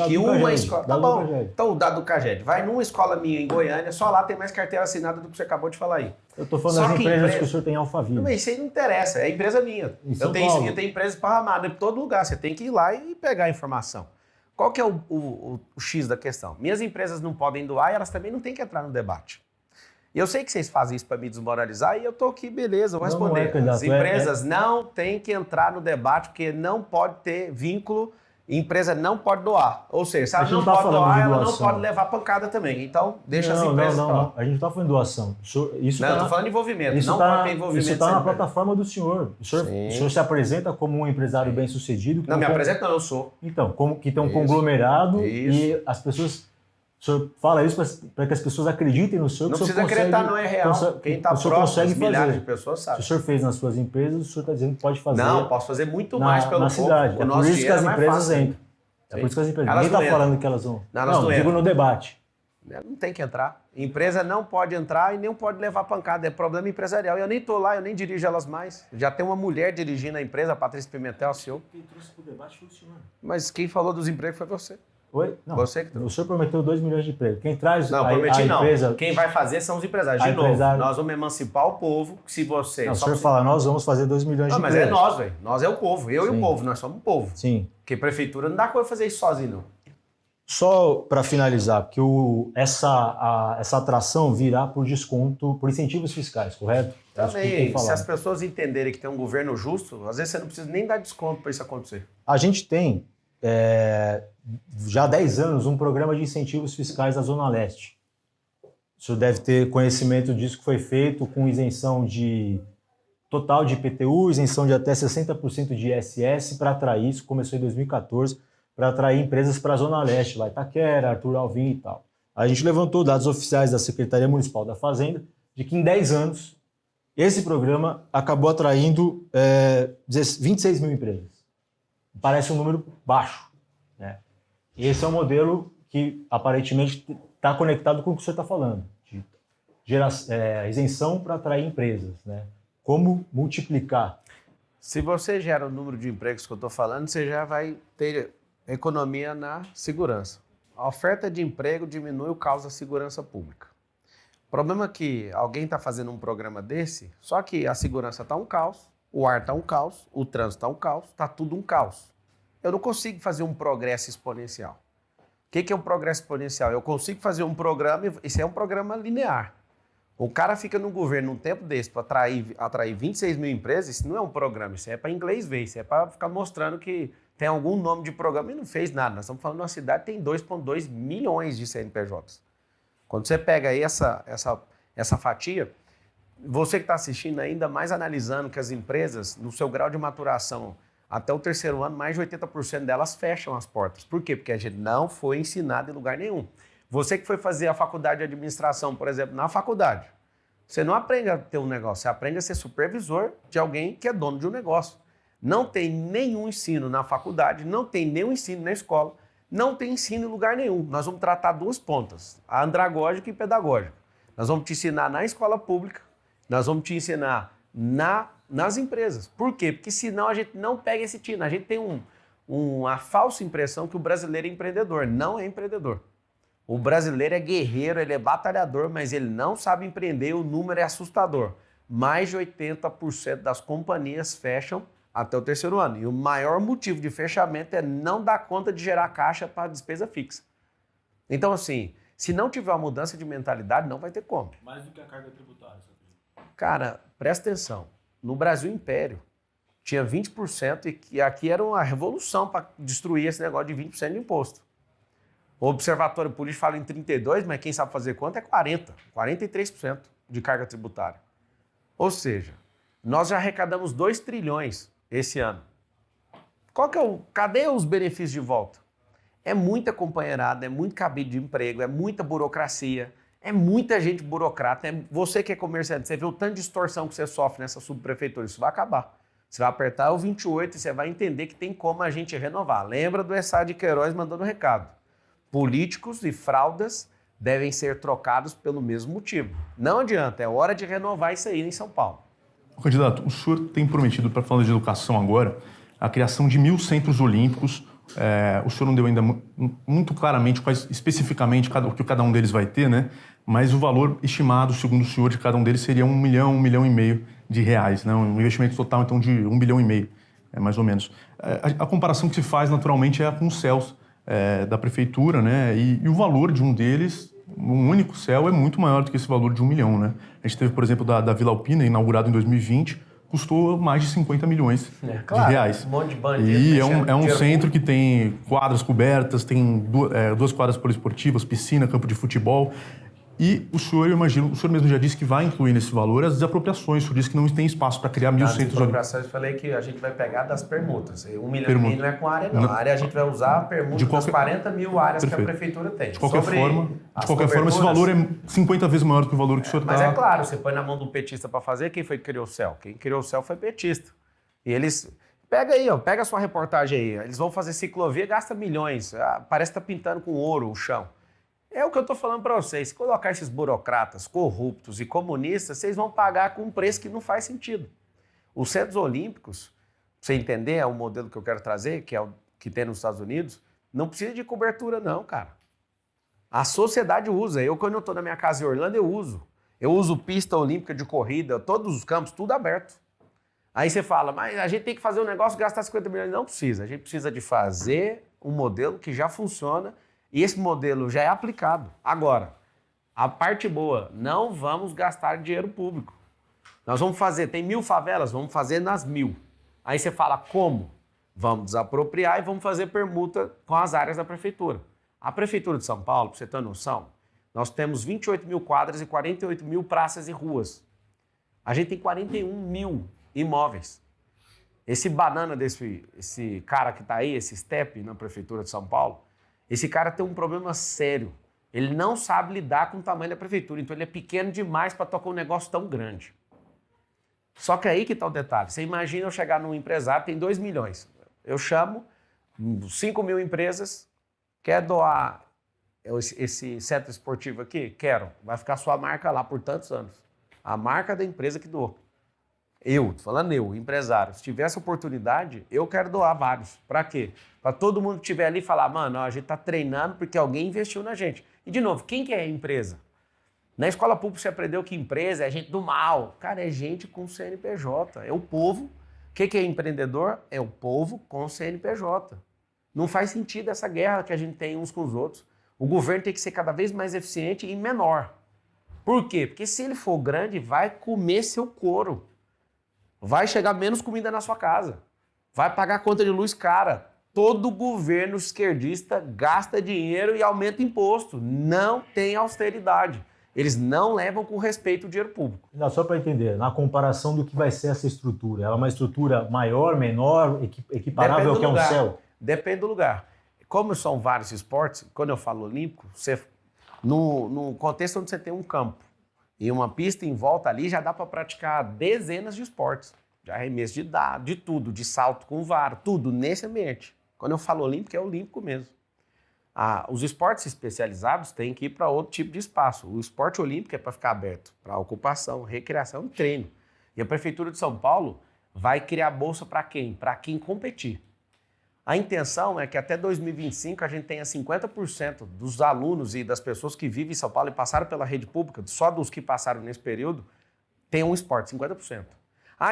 B: Que uma escola... Tá bom, então o dado do Caged. Vai numa escola minha em Goiânia, só lá tem mais carteira assinada do que você acabou de falar aí.
A: Eu tô falando das empresas que o senhor tem Alphaville.
B: Não, mas isso aí não interessa, é empresa minha. Eu tenho empresa esparramada em todo lugar, você tem que ir lá e pegar a informação. Qual que é o X da questão? Minhas empresas não podem doar e elas também não têm que entrar no debate. E eu sei que vocês fazem isso para me desmoralizar e eu tô aqui, beleza, vou responder. As empresas não têm que entrar no debate porque não pode ter vínculo, empresa não pode doar. Ou seja, se ela não pode doar, ela não pode levar pancada também. Então, deixa as empresas...
A: Não. A gente não está falando de doação.
B: Eu estou falando de envolvimento. Não pode ter envolvimento.
A: Isso está na plataforma do senhor. O senhor se apresenta como um empresário bem-sucedido.
B: Não, me apresenta não, eu sou.
A: Então, como que tem um conglomerado e as pessoas... O senhor fala isso para que as pessoas acreditem no senhor.
B: Não precisa acreditar, não é real. Quem está próximo, milhares de pessoas sabe.
A: Se o senhor fez nas suas empresas, o senhor está dizendo que pode fazer.
B: Não, posso fazer muito mais pelo povo.
A: Cidade. É por isso que as empresas entram. É por isso que as empresas... Ninguém está falando que elas vão... Não, digo no debate.
B: Não tem que entrar. Empresa não pode entrar e nem pode levar pancada. É problema empresarial. Eu nem estou lá, eu nem dirijo elas mais. Já tem uma mulher dirigindo a empresa, a Patrícia Pimentel, a CEO.
A: Quem trouxe para o debate foi o senhor.
B: Mas quem falou dos empregos foi você.
A: Oi? Não.
B: Você que trouxe.
A: O senhor prometeu 2 milhões de empregos. Quem traz
B: não,
A: a empresa...
B: Não. Quem vai fazer são os empresários. De novo, nós vamos emancipar o povo. Se você...
A: Não, o senhor fala, nós vamos fazer 2 milhões de empregos.
B: Mas é nós, velho. Nós é o povo. Eu e o povo. Nós somos o povo.
A: Sim.
B: Porque prefeitura não dá coisa fazer isso sozinho, não.
A: Só para finalizar, porque essa atração virá por desconto, por incentivos fiscais, correto?
B: Também, se as pessoas entenderem que tem um governo justo, às vezes você não precisa nem dar desconto para isso acontecer.
A: A gente tem, já há 10 anos, um programa de incentivos fiscais na Zona Leste. O senhor deve ter conhecimento disso, que foi feito com isenção total de IPTU, isenção de até 60% de ISS para atrair, isso começou em 2014, para atrair empresas para a Zona Leste, lá Itaquera, Arthur Alvim e tal. A gente levantou dados oficiais da Secretaria Municipal da Fazenda de que em 10 anos esse programa acabou atraindo 26 mil empresas. Parece um número baixo, né? E esse é um modelo que aparentemente está conectado com o que o senhor está falando, de isenção para atrair empresas, né? Como multiplicar?
B: Se você gera o número de empregos que eu estou falando, você já vai ter economia na segurança. A oferta de emprego diminui o caos da segurança pública. O problema é que alguém está fazendo um programa desse, só que a segurança está um caos, o ar está um caos, o trânsito está um caos, está tudo um caos. Eu não consigo fazer um progresso exponencial. O que é um progresso exponencial? Eu consigo fazer um programa, isso é um programa linear. O cara fica no governo um tempo desse para atrair 26 mil empresas, isso não é um programa, isso é para inglês ver, isso é para ficar mostrando que tem algum nome de programa e não fez nada. Nós estamos falando de uma cidade que tem 2,2 milhões de CNPJs. Quando você pega aí essa fatia, você que está assistindo ainda mais analisando que as empresas, no seu grau de maturação, até o 3º ano, mais de 80% delas fecham as portas. Por quê? Porque a gente não foi ensinado em lugar nenhum. Você que foi fazer a faculdade de administração, por exemplo, na faculdade, você não aprende a ter um negócio, você aprende a ser supervisor de alguém que é dono de um negócio. Não tem nenhum ensino na faculdade, não tem nenhum ensino na escola, não tem ensino em lugar nenhum. Nós vamos tratar 2 pontas, a andragógica e pedagógica. Nós vamos te ensinar na escola pública, nós vamos te ensinar nas empresas. Por quê? Porque senão a gente não pega esse tino. A gente tem uma falsa impressão que o brasileiro é empreendedor. Não é empreendedor. O brasileiro é guerreiro, ele é batalhador, mas ele não sabe empreender, o número é assustador. Mais de 80% das companhias fecham até o 3º ano. E o maior motivo de fechamento é não dar conta de gerar caixa para despesa fixa. Então, assim, se não tiver uma mudança de mentalidade, não vai ter como.
C: Mais do que a carga tributária, seu filho.
B: Cara, presta atenção. No Brasil Império, tinha 20% e aqui era uma revolução para destruir esse negócio de 20% de imposto. O Observatório Político fala em 32%, mas quem sabe fazer conta é 40%, 43% de carga tributária. Ou seja, nós já arrecadamos 2 trilhões esse ano. Cadê os benefícios de volta? É muita companheirada, é muito cabide de emprego, é muita burocracia, é muita gente burocrata. Você que é comerciante, você vê o tanto de extorsão que você sofre nessa subprefeitura, isso vai acabar. Você vai apertar o 28 e você vai entender que tem como a gente renovar. Lembra do Essá de Queiroz mandando recado. Políticos e fraudas devem ser trocados pelo mesmo motivo. Não adianta, é hora de renovar isso aí em São Paulo.
C: Candidato, o senhor tem prometido, para falar de educação agora, a criação de 1.000 centros olímpicos. O senhor não deu ainda muito claramente quais especificamente o que cada um deles vai ter, né? Mas o valor estimado, segundo o senhor, de cada um deles seria 1 milhão, 1 milhão e meio de reais, né? Um investimento total, então, de 1 bilhão e meio, mais ou menos. A comparação que se faz, naturalmente, é com os céus da prefeitura, né? E o valor de um deles, um único céu, é muito maior do que esse valor de 1 milhão, né? A gente teve, por exemplo, da Vila Alpina, inaugurado em 2020, custou mais de 50 milhões de reais.
B: Um monte de bandido.
C: E é um centro que tem quadras cobertas, tem 2 quadras poliesportivas, piscina, campo de futebol. E o senhor, eu imagino, o senhor mesmo já disse que vai incluir nesse valor as desapropriações. O senhor disse que não tem espaço para criar 1.000 centros.
B: Desapropriações, eu falei que a gente vai pegar das permutas. 1 milhão e meio não é com a área, não. A área a gente vai usar a permuta das 40 mil áreas que a prefeitura tem.
C: De qualquer forma, esse valor é 50 vezes maior do que o valor que o senhor está...
B: Mas é claro, você põe na mão do petista para fazer, quem foi que criou o céu? Quem criou o céu foi petista. E eles... Pega aí, pega a sua reportagem aí. Eles vão fazer ciclovia, gasta milhões. Parece que está pintando com ouro o chão. É o que eu estou falando para vocês. Se colocar esses burocratas corruptos e comunistas, vocês vão pagar com um preço que não faz sentido. Os Centros Olímpicos, pra você entender, é o modelo que eu quero trazer, que é o que tem nos Estados Unidos, não precisa de cobertura não, cara. A sociedade usa. Eu, quando eu estou na minha casa em Orlando, eu uso. Eu uso pista olímpica de corrida, todos os campos, tudo aberto. Aí você fala, mas a gente tem que fazer um negócio e gastar 50 milhões. Não precisa. A gente precisa de fazer um modelo que já funciona. E esse modelo já é aplicado. Agora, a parte boa, não vamos gastar dinheiro público. Nós vamos fazer, tem 1.000 favelas, vamos fazer nas 1.000. Aí você fala, como? Vamos desapropriar e vamos fazer permuta com as áreas da prefeitura. A Prefeitura de São Paulo, para você ter noção, nós temos 28 mil quadras e 48 mil praças e ruas. A gente tem 41 mil imóveis. Esse banana esse cara que está aí, esse Step na Prefeitura de São Paulo, esse cara tem um problema sério. Ele não sabe lidar com o tamanho da prefeitura, então ele é pequeno demais para tocar um negócio tão grande. Só que aí que está o detalhe. Você imagina eu chegar num empresário, tem 2 milhões. Eu chamo 5 mil empresas, quer doar esse centro esportivo aqui? Quero. Vai ficar sua marca lá por tantos anos. A marca da empresa que doou. Tô falando empresário, se tiver essa oportunidade, eu quero doar vários. Para quê? Para todo mundo que estiver ali falar, mano, a gente está treinando porque alguém investiu na gente. E, de novo, quem que é a empresa? Na escola pública você aprendeu que empresa é gente do mal. Cara, é gente com CNPJ, é o povo. O que é empreendedor? É o povo com CNPJ. Não faz sentido essa guerra que a gente tem uns com os outros. O governo tem que ser cada vez mais eficiente e menor. Por quê? Porque se ele for grande, vai comer seu couro. Vai chegar menos comida na sua casa. Vai pagar conta de luz cara. Todo governo esquerdista gasta dinheiro e aumenta imposto. Não tem austeridade. Eles não levam com respeito o dinheiro público.
A: Não, só para entender, na comparação do que vai ser essa estrutura, ela é uma estrutura maior, menor, equiparável ao que é um céu?
B: Depende do lugar. Como são vários esportes, quando eu falo olímpico, no contexto onde você tem um campo e uma pista em volta ali, já dá para praticar dezenas de esportes. De arremesso de dado, de tudo, de salto com vara, tudo nesse ambiente. Quando eu falo olímpico, é olímpico mesmo. Os esportes especializados têm que ir para outro tipo de espaço. O esporte olímpico é para ficar aberto, para ocupação, recreação e treino. E a Prefeitura de São Paulo vai criar bolsa para quem? Para quem competir. A intenção é que até 2025 a gente tenha 50% dos alunos e das pessoas que vivem em São Paulo e passaram pela rede pública, só dos que passaram nesse período, tenham um esporte, 50%.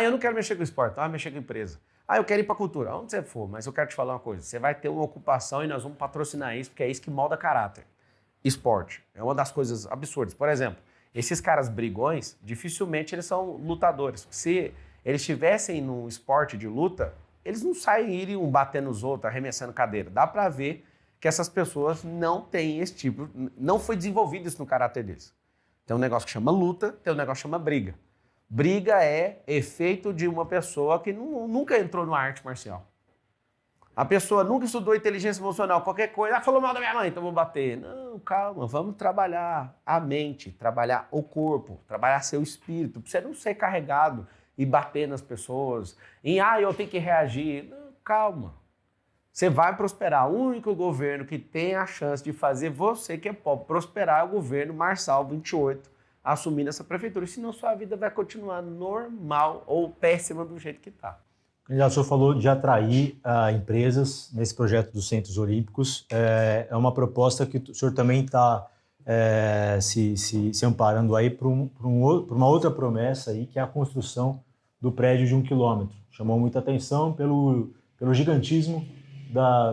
B: Eu não quero mexer com esporte, mexer com empresa. Eu quero ir para a cultura. Onde você for, mas eu quero te falar uma coisa. Você vai ter uma ocupação e nós vamos patrocinar isso, porque é isso que molda caráter. Esporte é uma das coisas absurdas. Por exemplo, esses caras brigões, dificilmente eles são lutadores. Se eles estivessem num esporte de luta, eles não iriam bater nos outros, arremessando cadeira. Dá para ver que essas pessoas não têm esse tipo, não foi desenvolvido isso no caráter deles. Tem um negócio que chama luta, tem um negócio que chama briga. Briga é efeito de uma pessoa que nunca entrou numa arte marcial. A pessoa nunca estudou inteligência emocional, qualquer coisa, falou mal da minha mãe, então vou bater. Não, calma, vamos trabalhar a mente, trabalhar o corpo, trabalhar seu espírito, para você não ser carregado e bater nas pessoas, eu tenho que reagir. Não, calma. Você vai prosperar. O único governo que tem a chance de fazer você, que é pobre, prosperar é o governo Marçal 28, assumindo essa prefeitura. Senão sua vida vai continuar normal ou péssima do jeito que está.
A: O senhor falou de atrair empresas nesse projeto dos Centros Olímpicos. É uma proposta que o senhor também está se amparando aí por uma outra promessa aí, que é a construção do prédio de 1 quilômetro. Chamou muita atenção pelo gigantismo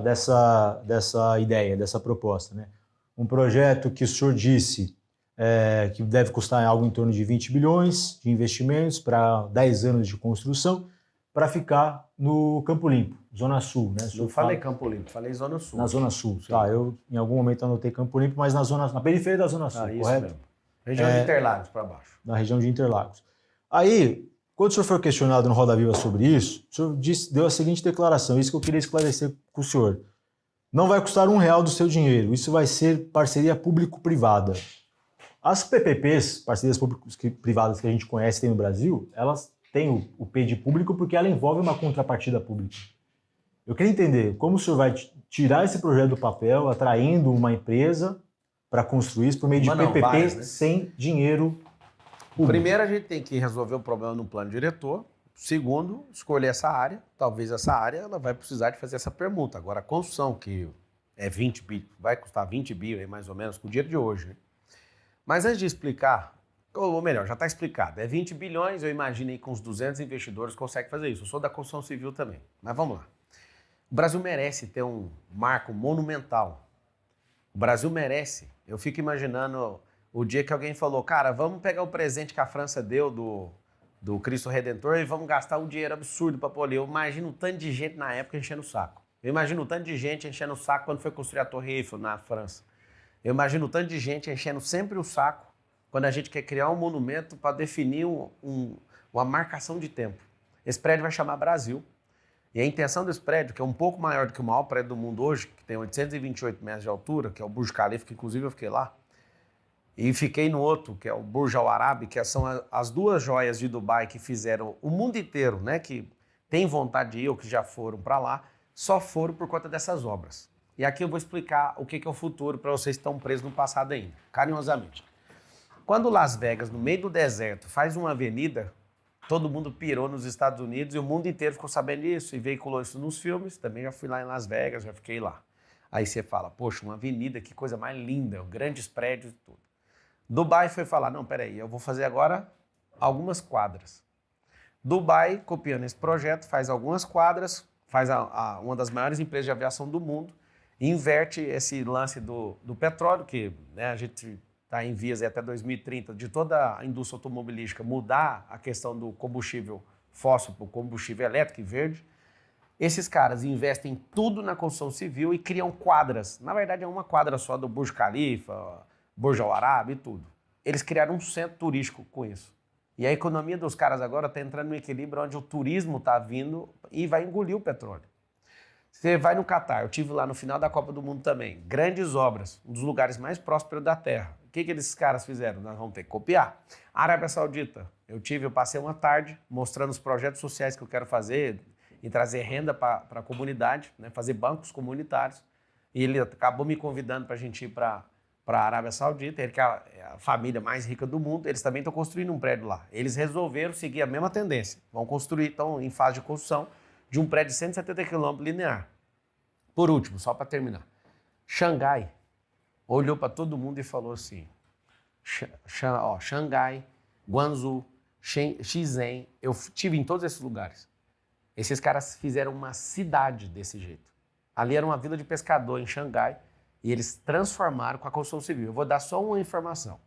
A: dessa ideia, dessa proposta, né? Um projeto que o senhor disse que deve custar algo em torno de 20 bilhões de investimentos para 10 anos de construção, para ficar no Campo Limpo, Zona Sul, né?
B: Não falei Campo Limpo, falei Zona Sul.
A: Na Zona Sul, tá. Eu, em algum momento, anotei Campo Limpo, mas na periferia da Zona Sul,
B: isso
A: correto?
B: mesmo. Região de Interlagos para baixo.
A: Na região de Interlagos. Aí, quando o senhor foi questionado no Roda Viva sobre isso, o senhor deu a seguinte declaração, isso que eu queria esclarecer com o senhor. Não vai custar R$1 do seu dinheiro, isso vai ser parceria público-privada. As PPPs, parcerias públicas-privadas que a gente conhece tem no Brasil, elas têm o P de público porque ela envolve uma contrapartida pública. Eu queria entender como o senhor vai tirar esse projeto do papel, atraindo uma empresa para construir isso por meio de PPP
B: várias, né?
A: sem dinheiro público.
B: Primeiro, a gente tem que resolver o problema no plano diretor. Segundo, escolher essa área. Talvez essa área ela vai precisar de fazer essa permuta. Agora, a construção, que é 20 bi, vai custar 20 bi, mais ou menos, com o dinheiro de hoje, né? Mas antes de explicar, ou melhor, já está explicado. É 20 bilhões, eu imaginei com os 200 investidores consegue fazer isso. Eu sou da construção civil também. Mas vamos lá. O Brasil merece ter um marco monumental. O Brasil merece. Eu fico imaginando o dia que alguém falou, cara, vamos pegar o presente que a França deu do Cristo Redentor e vamos gastar um dinheiro absurdo para polir. Eu imagino um tanto de gente na época enchendo o saco. Eu imagino um tanto de gente enchendo o saco quando foi construir a Torre Eiffel na França. Eu imagino um tanto de gente enchendo sempre o saco quando a gente quer criar um monumento para definir uma marcação de tempo. Esse prédio vai chamar Brasil. E a intenção desse prédio, que é um pouco maior do que o maior prédio do mundo hoje, que tem 828 metros de altura, que é o Burj Khalifa, que inclusive eu fiquei lá, e fiquei no outro, que é o Burj Al Arab, que são as duas joias de Dubai que fizeram o mundo inteiro, né, que tem vontade de ir ou que já foram para lá, só foram por conta dessas obras. E aqui eu vou explicar o que é o futuro para vocês que estão presos no passado ainda, carinhosamente. Quando Las Vegas, no meio do deserto, faz uma avenida, todo mundo pirou nos Estados Unidos e o mundo inteiro ficou sabendo disso e veiculou isso nos filmes. Também já fui lá em Las Vegas, já fiquei lá. Aí você fala, poxa, uma avenida, que coisa mais linda, grandes prédios e tudo. Dubai foi falar, não, peraí, eu vou fazer agora algumas quadras. Dubai, copiando esse projeto, faz algumas quadras, faz uma das maiores empresas de aviação do mundo, inverte esse lance do petróleo, que né, a gente está em vias até 2030 de toda a indústria automobilística mudar a questão do combustível fóssil para o combustível elétrico e verde. Esses caras investem tudo na construção civil e criam quadras. Na verdade, é uma quadra só do Burj Khalifa, Burj Al Arab e tudo. Eles criaram um centro turístico com isso. E a economia dos caras agora está entrando no equilíbrio onde o turismo está vindo e vai engolir o petróleo. Você vai no Catar, eu estive lá no final da Copa do Mundo também. Grandes obras, um dos lugares mais prósperos da Terra. O que esses caras fizeram? Nós vamos ter que copiar. Arábia Saudita, eu passei uma tarde mostrando os projetos sociais que eu quero fazer e trazer renda para a comunidade, né, fazer bancos comunitários. E ele acabou me convidando para a gente ir para a Arábia Saudita, ele que é a família mais rica do mundo, eles também estão construindo um prédio lá. Eles resolveram seguir a mesma tendência. Vão construir, estão em fase de construção, de um prédio de 170 km linear. Por último, só para terminar, Xangai olhou para todo mundo e falou assim, Xangai, Guangzhou, Shenzhen, eu estive em todos esses lugares. Esses caras fizeram uma cidade desse jeito. Ali era uma vila de pescador em Xangai e eles transformaram com a construção civil. Eu vou dar só uma informação.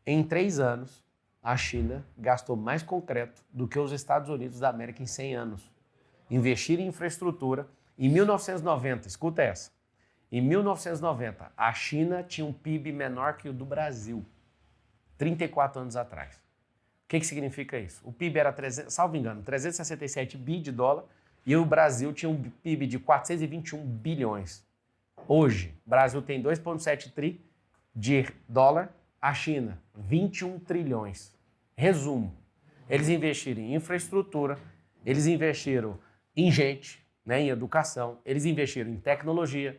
B: Em 3 anos, a China gastou mais concreto do que os Estados Unidos da América em 100 anos. Investir em infraestrutura. Em 1990, escuta essa, em 1990, a China tinha um PIB menor que o do Brasil, 34 anos atrás. O que significa isso? O PIB era, salvo engano, 367 bi de dólar e o Brasil tinha um PIB de 421 bilhões. Hoje, o Brasil tem 2,7 tri de dólar, a China, 21 trilhões. Resumo, eles investiram em infraestrutura, eles investiram em gente, né, em educação, eles investiram em tecnologia,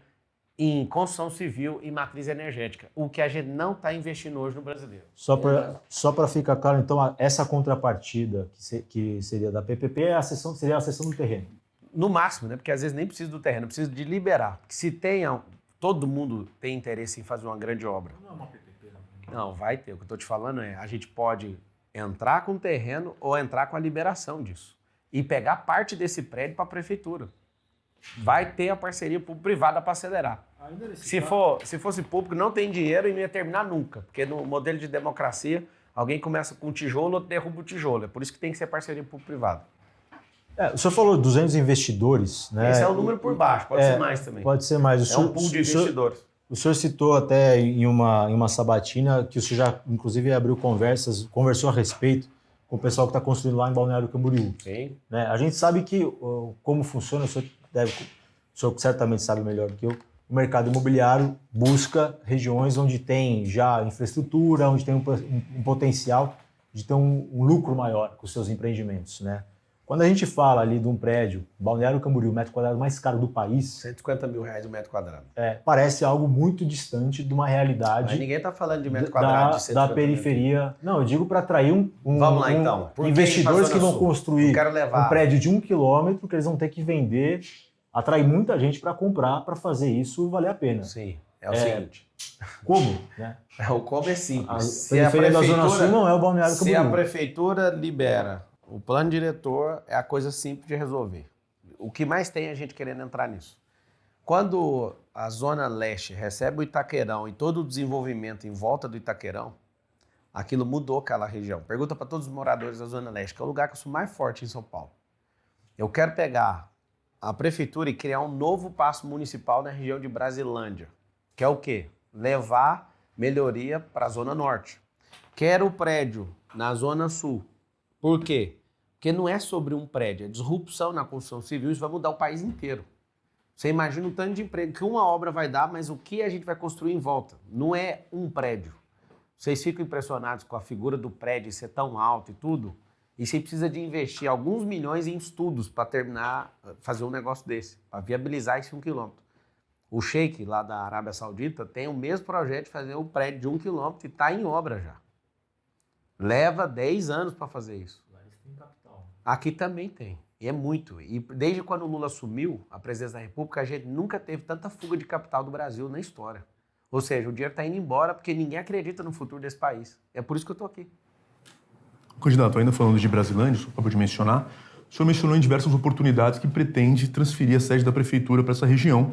B: em construção civil e matriz energética, o que a gente não está investindo hoje no brasileiro.
A: Só para ficar claro, então, essa contrapartida que seria da PPP seria a cessão do terreno.
B: No máximo, né? Porque às vezes nem precisa do terreno, precisa de liberar. Porque se todo mundo tem interesse em fazer uma grande obra.
A: Não é uma PPP,
B: não, vai ter. O que eu estou te falando é, a gente pode entrar com o terreno ou entrar com a liberação disso. E pegar parte desse prédio para a prefeitura. Vai ter a parceria público-privada para acelerar. Se fosse público, não tem dinheiro e não ia terminar nunca. Porque no modelo de democracia, alguém começa com tijolo, outro derruba o tijolo. É por isso que tem que ser parceria público-privada.
A: O senhor falou 200 investidores, né?
B: Esse é o número por baixo, pode ser mais também.
A: Pode ser mais.
B: Um pool de investidores.
A: O senhor citou até em uma sabatina que o senhor já, inclusive, abriu conversou a respeito com o pessoal que está construindo lá em Balneário Camboriú.
B: Sim.
A: Né? A gente sabe que como funciona, o senhor certamente sabe melhor do que eu, o mercado imobiliário busca regiões onde tem já infraestrutura, onde tem um potencial de ter um lucro maior com os seus empreendimentos, né? Quando a gente fala ali de um prédio, Balneário Camboriú, o metro quadrado mais caro do país...
B: 150 mil reais o metro quadrado.
A: Parece algo muito distante de uma realidade...
B: Mas ninguém está falando de metro quadrado de 150
A: da periferia. Não, eu digo para atrair
B: Vamos lá, então.
A: Investidores que vão construir um prédio de 1 quilômetro, que eles vão ter que vender, atrair muita gente para comprar, para fazer isso valer a pena.
B: Sim, é o seguinte...
A: Como? Né?
B: O como é simples.
A: A periferia da Zona Sul não é o Balneário Camboriú.
B: Se a prefeitura libera... O plano diretor é a coisa simples de resolver. O que mais tem é a gente querendo entrar nisso. Quando a Zona Leste recebe o Itaquerão e todo o desenvolvimento em volta do Itaquerão, aquilo mudou aquela região. Pergunta para todos os moradores da Zona Leste, que é o lugar que eu sou mais forte em São Paulo. Eu quero pegar a prefeitura e criar um novo paço municipal na região de Brasilândia, que é o quê? Levar melhoria para a Zona Norte. Quero o prédio na Zona Sul. Por quê? Porque não é sobre um prédio, é disrupção na construção civil, isso vai mudar o país inteiro. Você imagina o tanto de emprego que uma obra vai dar, mas o que a gente vai construir em volta? Não é um prédio. Vocês ficam impressionados com a figura do prédio ser tão alto e tudo, e você precisa de investir alguns milhões em estudos para terminar, fazer um negócio desse, para viabilizar esse 1 quilômetro. O Sheik, lá da Arábia Saudita, tem o mesmo projeto de fazer um prédio de 1 quilômetro e está em obra já. Leva 10 anos para fazer isso. Aqui também tem, e é muito. E desde quando o Lula assumiu a presidência da República, a gente nunca teve tanta fuga de capital do Brasil na história. Ou seja, o dinheiro está indo embora porque ninguém acredita no futuro desse país. É por isso que eu estou aqui.
C: Candidato, ainda falando de Brasilândia, o senhor acabou de mencionar, o senhor mencionou em diversas oportunidades que pretende transferir a sede da prefeitura para essa região.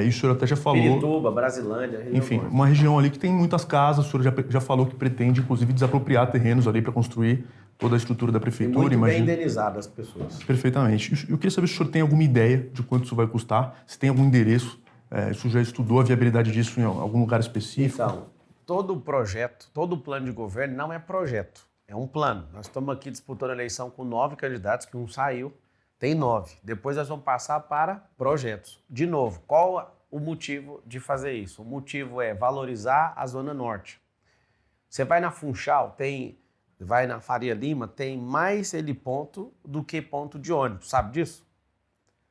C: E o senhor até já falou...
B: Pirituba, Brasilândia...
C: Enfim, uma região ali que tem muitas casas, o senhor já falou que pretende, inclusive, desapropriar terrenos ali para construir toda a estrutura da prefeitura.
B: E muito bem indenizado as pessoas.
C: Perfeitamente. Eu queria saber se o senhor tem alguma ideia de quanto isso vai custar, se tem algum endereço, se o senhor já estudou a viabilidade disso em algum lugar específico.
B: Então, todo projeto, todo plano de governo não é projeto, é um plano. Nós estamos aqui disputando a eleição com 9 candidatos, que um saiu, tem 9. Depois nós vamos passar para projetos. De novo, qual o motivo de fazer isso? O motivo é valorizar a Zona Norte. Você vai na Funchal, vai na Faria Lima, tem mais heliponto do que ponto de ônibus, sabe disso?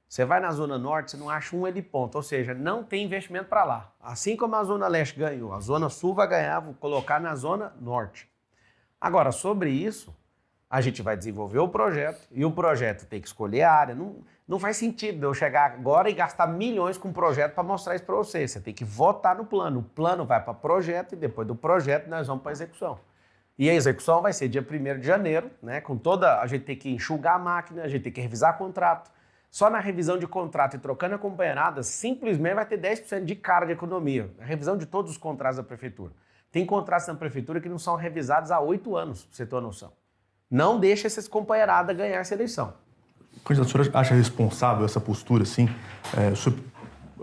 B: Você vai na Zona Norte, você não acha um heliponto, ou seja, não tem investimento para lá. Assim como a Zona Leste ganhou, a Zona Sul vai ganhar, vou colocar na Zona Norte. Agora, sobre isso, a gente vai desenvolver o projeto e o projeto tem que escolher a área. Não faz sentido eu chegar agora e gastar milhões com um projeto para mostrar isso para você. Você tem que votar no plano. O plano vai para projeto e depois do projeto nós vamos para execução. E a execução vai ser dia 1º de janeiro, né? A gente tem que enxugar a máquina, a gente tem que revisar contrato. Só na revisão de contrato e trocando a companheirada, simplesmente vai ter 10% de cara de economia. A revisão de todos os contratos da prefeitura. Tem contratos na prefeitura que não são revisados há 8 anos, pra você ter uma noção. Não deixa essas companheiradas ganhar essa eleição.
C: Candidato, o senhor acha responsável essa postura, assim? O senhor,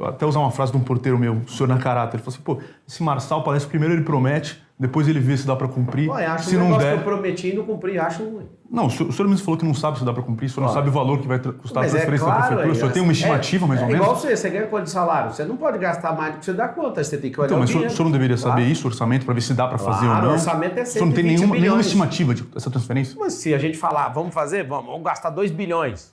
C: até usar uma frase de um porteiro meu, o senhor na caráter, ele falou assim, pô, esse Marçal parece que primeiro ele promete, depois ele vê se dá para cumprir.
B: Acho
C: se
B: um
C: não der...
B: que eu prometi e não cumpri, acho ruim.
C: Não, o senhor mesmo falou que não sabe se dá para cumprir, o senhor não sabe o valor que vai custar a transferência da prefeitura, o senhor tem uma estimativa mais ou menos?
B: Igual você ganha quanto de salário, você não pode gastar mais do que você dá conta, você tem que olhar
C: então, mas
B: o dinheiro.
C: O senhor não deveria saber isso, o orçamento, para ver se dá para fazer ou não?
B: O orçamento é 120
C: O senhor não tem nenhuma
B: bilhões.
C: estimativa dessa transferência?
B: Mas se a gente falar, vamos fazer, vamos gastar 2 bilhões.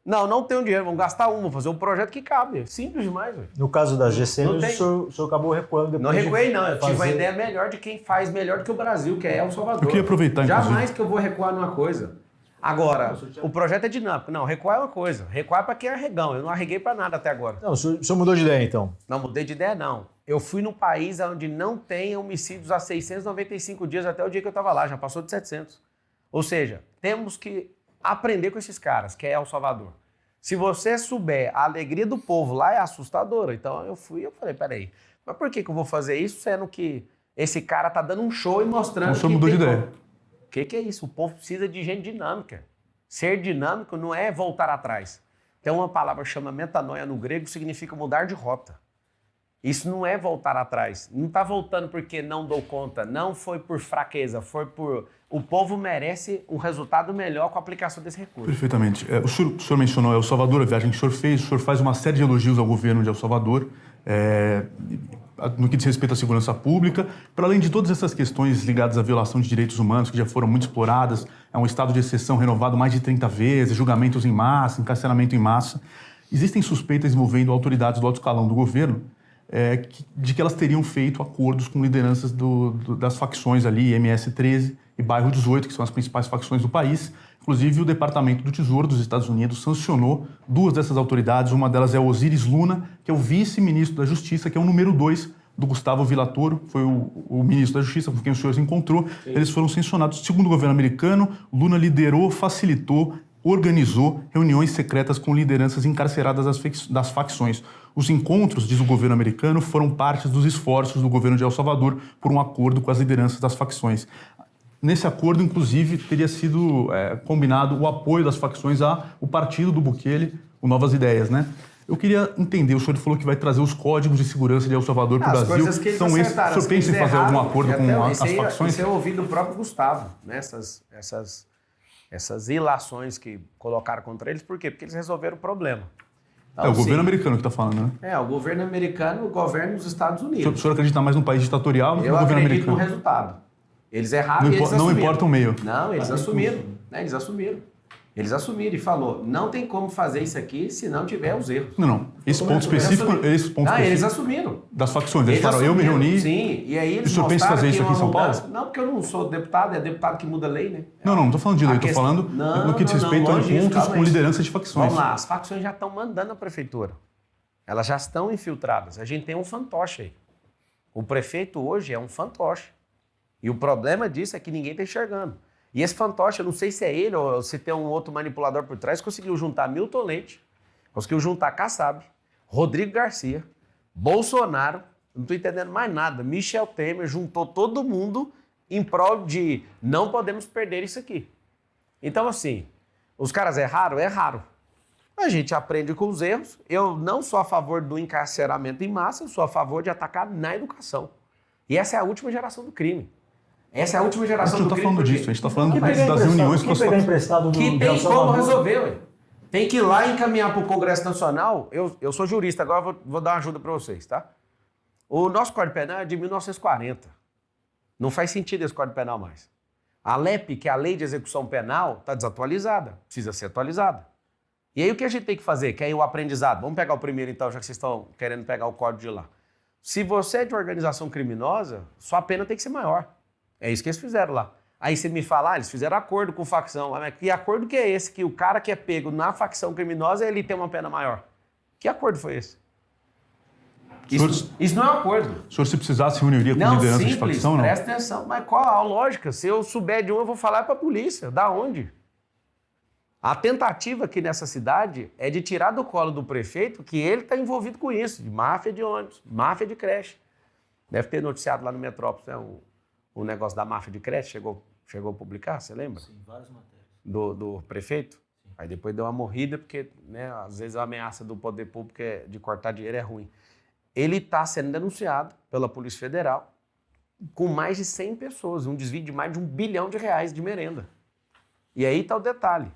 B: Não tenho dinheiro, vamos gastar vamos fazer um projeto que cabe. Simples demais, velho.
A: No caso das GCNs,
B: tem.
A: o senhor acabou recuando depois.
B: Não recuei, não. Eu tive uma
A: fazer-
B: ideia melhor de quem faz melhor do que o Brasil, que é El Salvador.
C: Eu queria aproveitar, inclusive.
B: Jamais que eu vou recuar numa coisa. Agora, o projeto é dinâmico. Não, recuar é uma coisa. Recuar é pra quem é arregão. Eu não arreguei pra nada até agora.
A: Não, o senhor mudou de ideia, então.
B: Não mudei de ideia, não. Eu fui num país onde não tem homicídios há 695 dias até o dia que eu estava lá. Já passou de 700. Ou seja, temos que aprender com esses caras, que é El Salvador. Se você souber, a alegria do povo lá é assustadora. Então eu falei, peraí, mas por que eu vou fazer isso, sendo que esse cara tá dando um show e mostrando
C: Então o senhor mudou de ideia.
B: O que é isso? O povo precisa de gente dinâmica. Ser dinâmico não é voltar atrás. Tem uma palavra que chama metanoia no grego, que significa mudar de rota. Isso não é voltar atrás. Não está voltando porque não dou conta. Não foi por fraqueza, foi por... O povo merece um resultado melhor com a aplicação desse recurso.
C: Perfeitamente. O senhor mencionou El Salvador, a viagem que o senhor fez. O senhor faz uma série de elogios ao governo de El Salvador, no que diz respeito à segurança pública. Para além de todas essas questões ligadas à violação de direitos humanos, que já foram muito exploradas, é um estado de exceção renovado mais de 30 vezes, julgamentos em massa, encarceramento em massa. Existem suspeitas envolvendo autoridades do alto escalão do governo de que elas teriam feito acordos com lideranças das facções ali, MS-13 e Bairro 18, que são as principais facções do país. Inclusive, o Departamento do Tesouro dos Estados Unidos sancionou duas dessas autoridades. Uma delas é o Osiris Luna, que é o vice-ministro da Justiça, que é o número 2 do Gustavo Villatoro, foi o ministro da Justiça com quem o senhor se encontrou. Sim. Eles foram sancionados. Segundo o governo americano, Luna liderou, facilitou, organizou reuniões secretas com lideranças encarceradas das facções. Os encontros, diz o governo americano, foram parte dos esforços do governo de El Salvador por um acordo com as lideranças das facções. Nesse acordo, inclusive, teria sido combinado o apoio das facções ao partido do Bukele, o Novas Ideias, né? Eu queria entender, o senhor falou que vai trazer os códigos de segurança de El Salvador para o Brasil.
B: Coisas que eles
C: são esses. O senhor pensa em fazer algum acordo com as facções?
B: Isso é ouvido do próprio Gustavo, né? Essas ilações que colocaram contra eles. Por quê? Porque eles resolveram o problema. Então,
C: o governo americano que está falando, né?
B: O governo americano governa os Estados Unidos.
C: O senhor acredita mais num país ditatorial do que no governo americano?
B: Eu acredito no resultado. Eles erraram e eles assumiram.
C: Não importa o meio.
B: Não, eles assumiram. Né? Eles assumiram. Eles assumiram e falou, não tem como fazer isso aqui se não tiver os erros.
C: Não. Esse ponto específico...
B: Eles assumiram.
C: Das facções. Eles falaram, eu me reuni...
B: Sim, e aí eles
C: o senhor pensa em fazer isso aqui em São Paulo?
B: Não, porque eu não sou deputado, é deputado que muda a lei, né?
C: Não estou falando de lei, estou falando no que diz respeito a encontros com liderança de facções.
B: Vamos lá, as facções já estão mandando a prefeitura. Elas já estão infiltradas. A gente tem um fantoche aí. O prefeito hoje é um fantoche. E o problema disso é que ninguém está enxergando. E esse fantoche, eu não sei se é ele ou se tem um outro manipulador por trás, conseguiu juntar Milton Leite, conseguiu juntar Kassab, Rodrigo Garcia, Bolsonaro, não estou entendendo mais nada, Michel Temer, juntou todo mundo em prol de não podemos perder isso aqui. Então, assim, os caras erraram? Erraram. A gente aprende com os erros. Eu não sou a favor do encarceramento em massa, eu sou a favor de atacar na educação. E essa é a última geração do crime. Essa é a última geração do crime.
C: A gente não está falando disso, a gente está falando das reuniões com as
A: facções.
B: Que tem como resolver, ué. Tem que ir lá e encaminhar para o Congresso Nacional. Eu sou jurista, agora vou dar uma ajuda para vocês, tá? O nosso Código Penal é de 1940. Não faz sentido esse Código Penal mais. A LEP, que é a Lei de Execução Penal, está desatualizada, precisa ser atualizada. E aí o que a gente tem que fazer? Que é o aprendizado. Vamos pegar o primeiro então, já que vocês estão querendo pegar o código de lá. Se você é de organização criminosa, sua pena tem que ser maior. É isso que eles fizeram lá. Aí você me fala, eles fizeram acordo com facção. Mas que acordo que é esse? Que o cara que é pego na facção criminosa, ele tem uma pena maior. Que acordo foi esse? Isso não é um acordo.
C: O senhor, se precisasse, reuniria com liderança de facção, não?
B: Presta atenção. Mas qual a lógica? Se eu souber de um, eu vou falar para a polícia. Da onde? A tentativa aqui nessa cidade é de tirar do colo do prefeito que ele está envolvido com isso, de máfia de ônibus, máfia de creche. Deve ter noticiado lá no Metrópolis, né? O negócio da máfia de creche chegou a publicar, você lembra?
A: Sim, várias matérias.
B: Do prefeito? Sim. Aí depois deu uma morrida, porque né, às vezes a ameaça do poder público de cortar dinheiro é ruim. Ele está sendo denunciado pela Polícia Federal com mais de 100 pessoas, um desvio de mais de R$1 bilhão de merenda. E aí está o detalhe.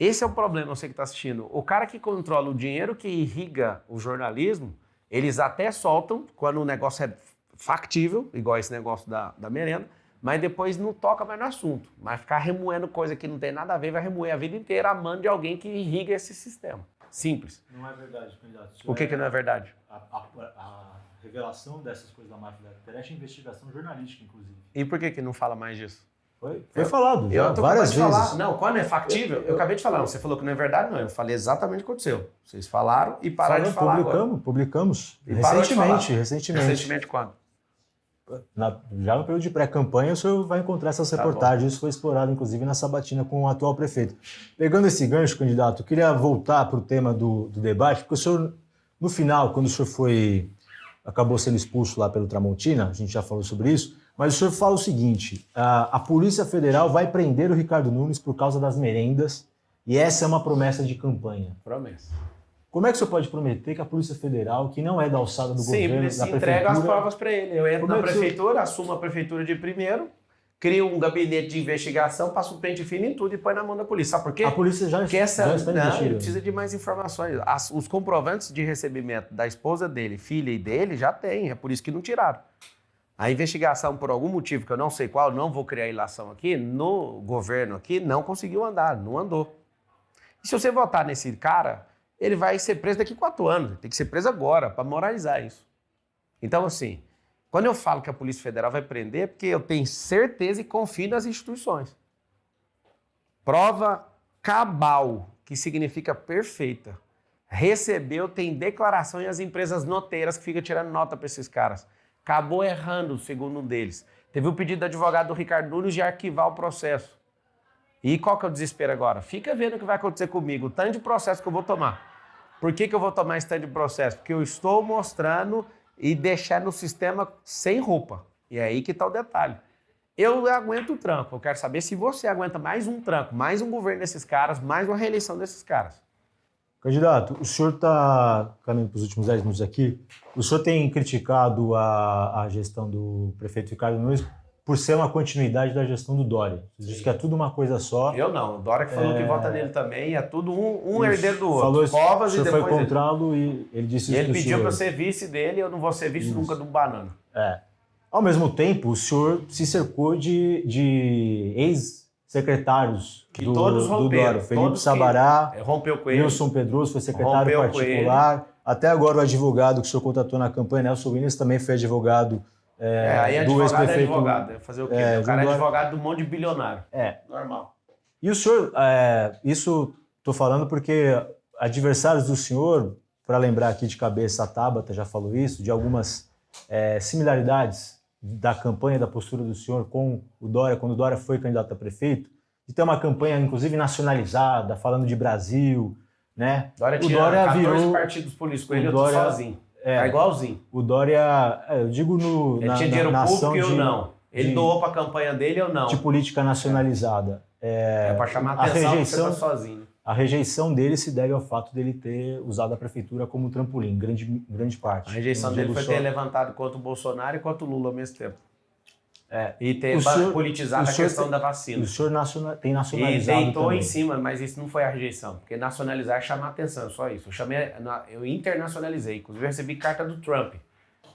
B: Esse é o problema, você que está assistindo. O cara que controla o dinheiro que irriga o jornalismo, eles até soltam quando o negócio é factível, igual esse negócio da merenda, mas depois não toca mais no assunto. Mas ficar remoendo coisa que não tem nada a ver, vai remoer a vida inteira a mão de alguém que irriga esse sistema. Simples.
A: Não é verdade, candidato.
B: O que não é verdade?
A: A revelação dessas coisas da máfia da internet é investigação jornalística, inclusive.
B: E por que não fala mais disso?
A: Foi falado já, várias vezes.
B: Falar. Não, quando é factível, eu acabei de falar. Não, você falou que não é verdade, não. Eu falei exatamente o que aconteceu. Vocês falaram e pararam de falar agora.
A: Publicamos.
B: E recentemente.
A: Recentemente
B: Quando?
A: Já no período de pré-campanha, o senhor vai encontrar essas reportagens. Isso foi explorado, inclusive, na sabatina com o atual prefeito. Pegando esse gancho, candidato, eu queria voltar para o tema do debate, porque o senhor, no final, quando o senhor acabou sendo expulso lá pelo Tramontina, a gente já falou sobre isso, mas o senhor fala o seguinte, a Polícia Federal vai prender o Ricardo Nunes por causa das merendas, e essa é uma promessa de campanha.
B: Promessa.
A: Como é que o senhor pode prometer que a Polícia Federal, que não é da alçada do governo, da prefeitura...
B: entrega as provas para ele. Eu entro na prefeitura, assumo a prefeitura de primeiro, crio um gabinete de investigação, passo um pente fino em tudo e põe na mão da polícia. Sabe por quê?
A: A polícia já está investigando.
B: Não, ele precisa de mais informações. Os comprovantes de recebimento da esposa dele, filha e dele, já tem. É por isso que não tiraram. A investigação, por algum motivo que eu não sei qual, não vou criar ilação aqui, no governo aqui, não conseguiu andar, não andou. E se você votar nesse cara, ele vai ser preso daqui a 4 anos. Tem que ser preso agora, para moralizar isso. Então, assim, quando eu falo que a Polícia Federal vai prender, é porque eu tenho certeza e confio nas instituições. Prova cabal, que significa perfeita. Recebeu, tem declaração e as empresas noteiras que ficam tirando nota para esses caras. Acabou errando, segundo um deles. Teve o pedido do advogado do Ricardo Nunes de arquivar o processo. E qual que é o desespero agora? Fica vendo o que vai acontecer comigo, o tanto de processo que eu vou tomar. Por que eu vou tomar esse tanto de processo? Porque eu estou mostrando e deixando o sistema sem roupa. E é aí que está o detalhe. Eu aguento o tranco. Eu quero saber se você aguenta mais um tranco, mais um governo desses caras, mais uma reeleição desses caras.
A: Candidato, o senhor está caminhando para os últimos 10 minutos aqui. O senhor tem criticado a gestão do prefeito Ricardo Nunes por ser uma continuidade da gestão do Dória. Você diz que é tudo uma coisa só.
B: Eu não. O Dória que falou que vota nele também. É tudo um herdeiro do outro.
A: Falou isso,
B: Covas
A: o senhor foi contrá-lo e ele disse isso.
B: E ele pediu para eu ser vice dele. Eu não vou ser vice nunca de um banana.
A: Ao mesmo tempo, o senhor se cercou de ex-secretários do Dória. Felipe Sabará,
B: rompeu com ele.
A: Wilson Pedroso foi secretário particular. Até agora o advogado que o senhor contratou na campanha, Nelson Williams, também foi advogado
B: aí
A: do ex-prefeito.
B: Advogado. Fazer o quê? O cara é advogado de um monte de bilionário. Normal.
A: E o senhor, isso estou falando porque adversários do senhor, para lembrar aqui de cabeça, a Tabata já falou isso, de algumas similaridades da campanha, da postura do senhor com o Dória, quando o Dória foi candidato a prefeito, de ter uma campanha, inclusive, nacionalizada, falando de Brasil, né?
B: Dória tinha 14 partidos políticos, ele eu tô sozinho. Tá igualzinho.
A: O Dória, eu digo
B: ele tinha dinheiro público eu não. Ele doou para a campanha dele ou não.
A: De política nacionalizada.
B: Para chamar a atenção, você tá sozinho.
A: A rejeição dele se deve ao fato dele ter usado a prefeitura como trampolim, grande parte.
B: A rejeição dele foi ter levantado contra o Bolsonaro e contra o Lula ao mesmo tempo. E ter politizado a questão da vacina.
A: O senhor tem nacionalizado.
B: E deitou
A: também
B: em cima, mas isso não foi a rejeição. Porque nacionalizar é chamar atenção, só isso. Eu internacionalizei. Inclusive, eu recebi carta do Trump,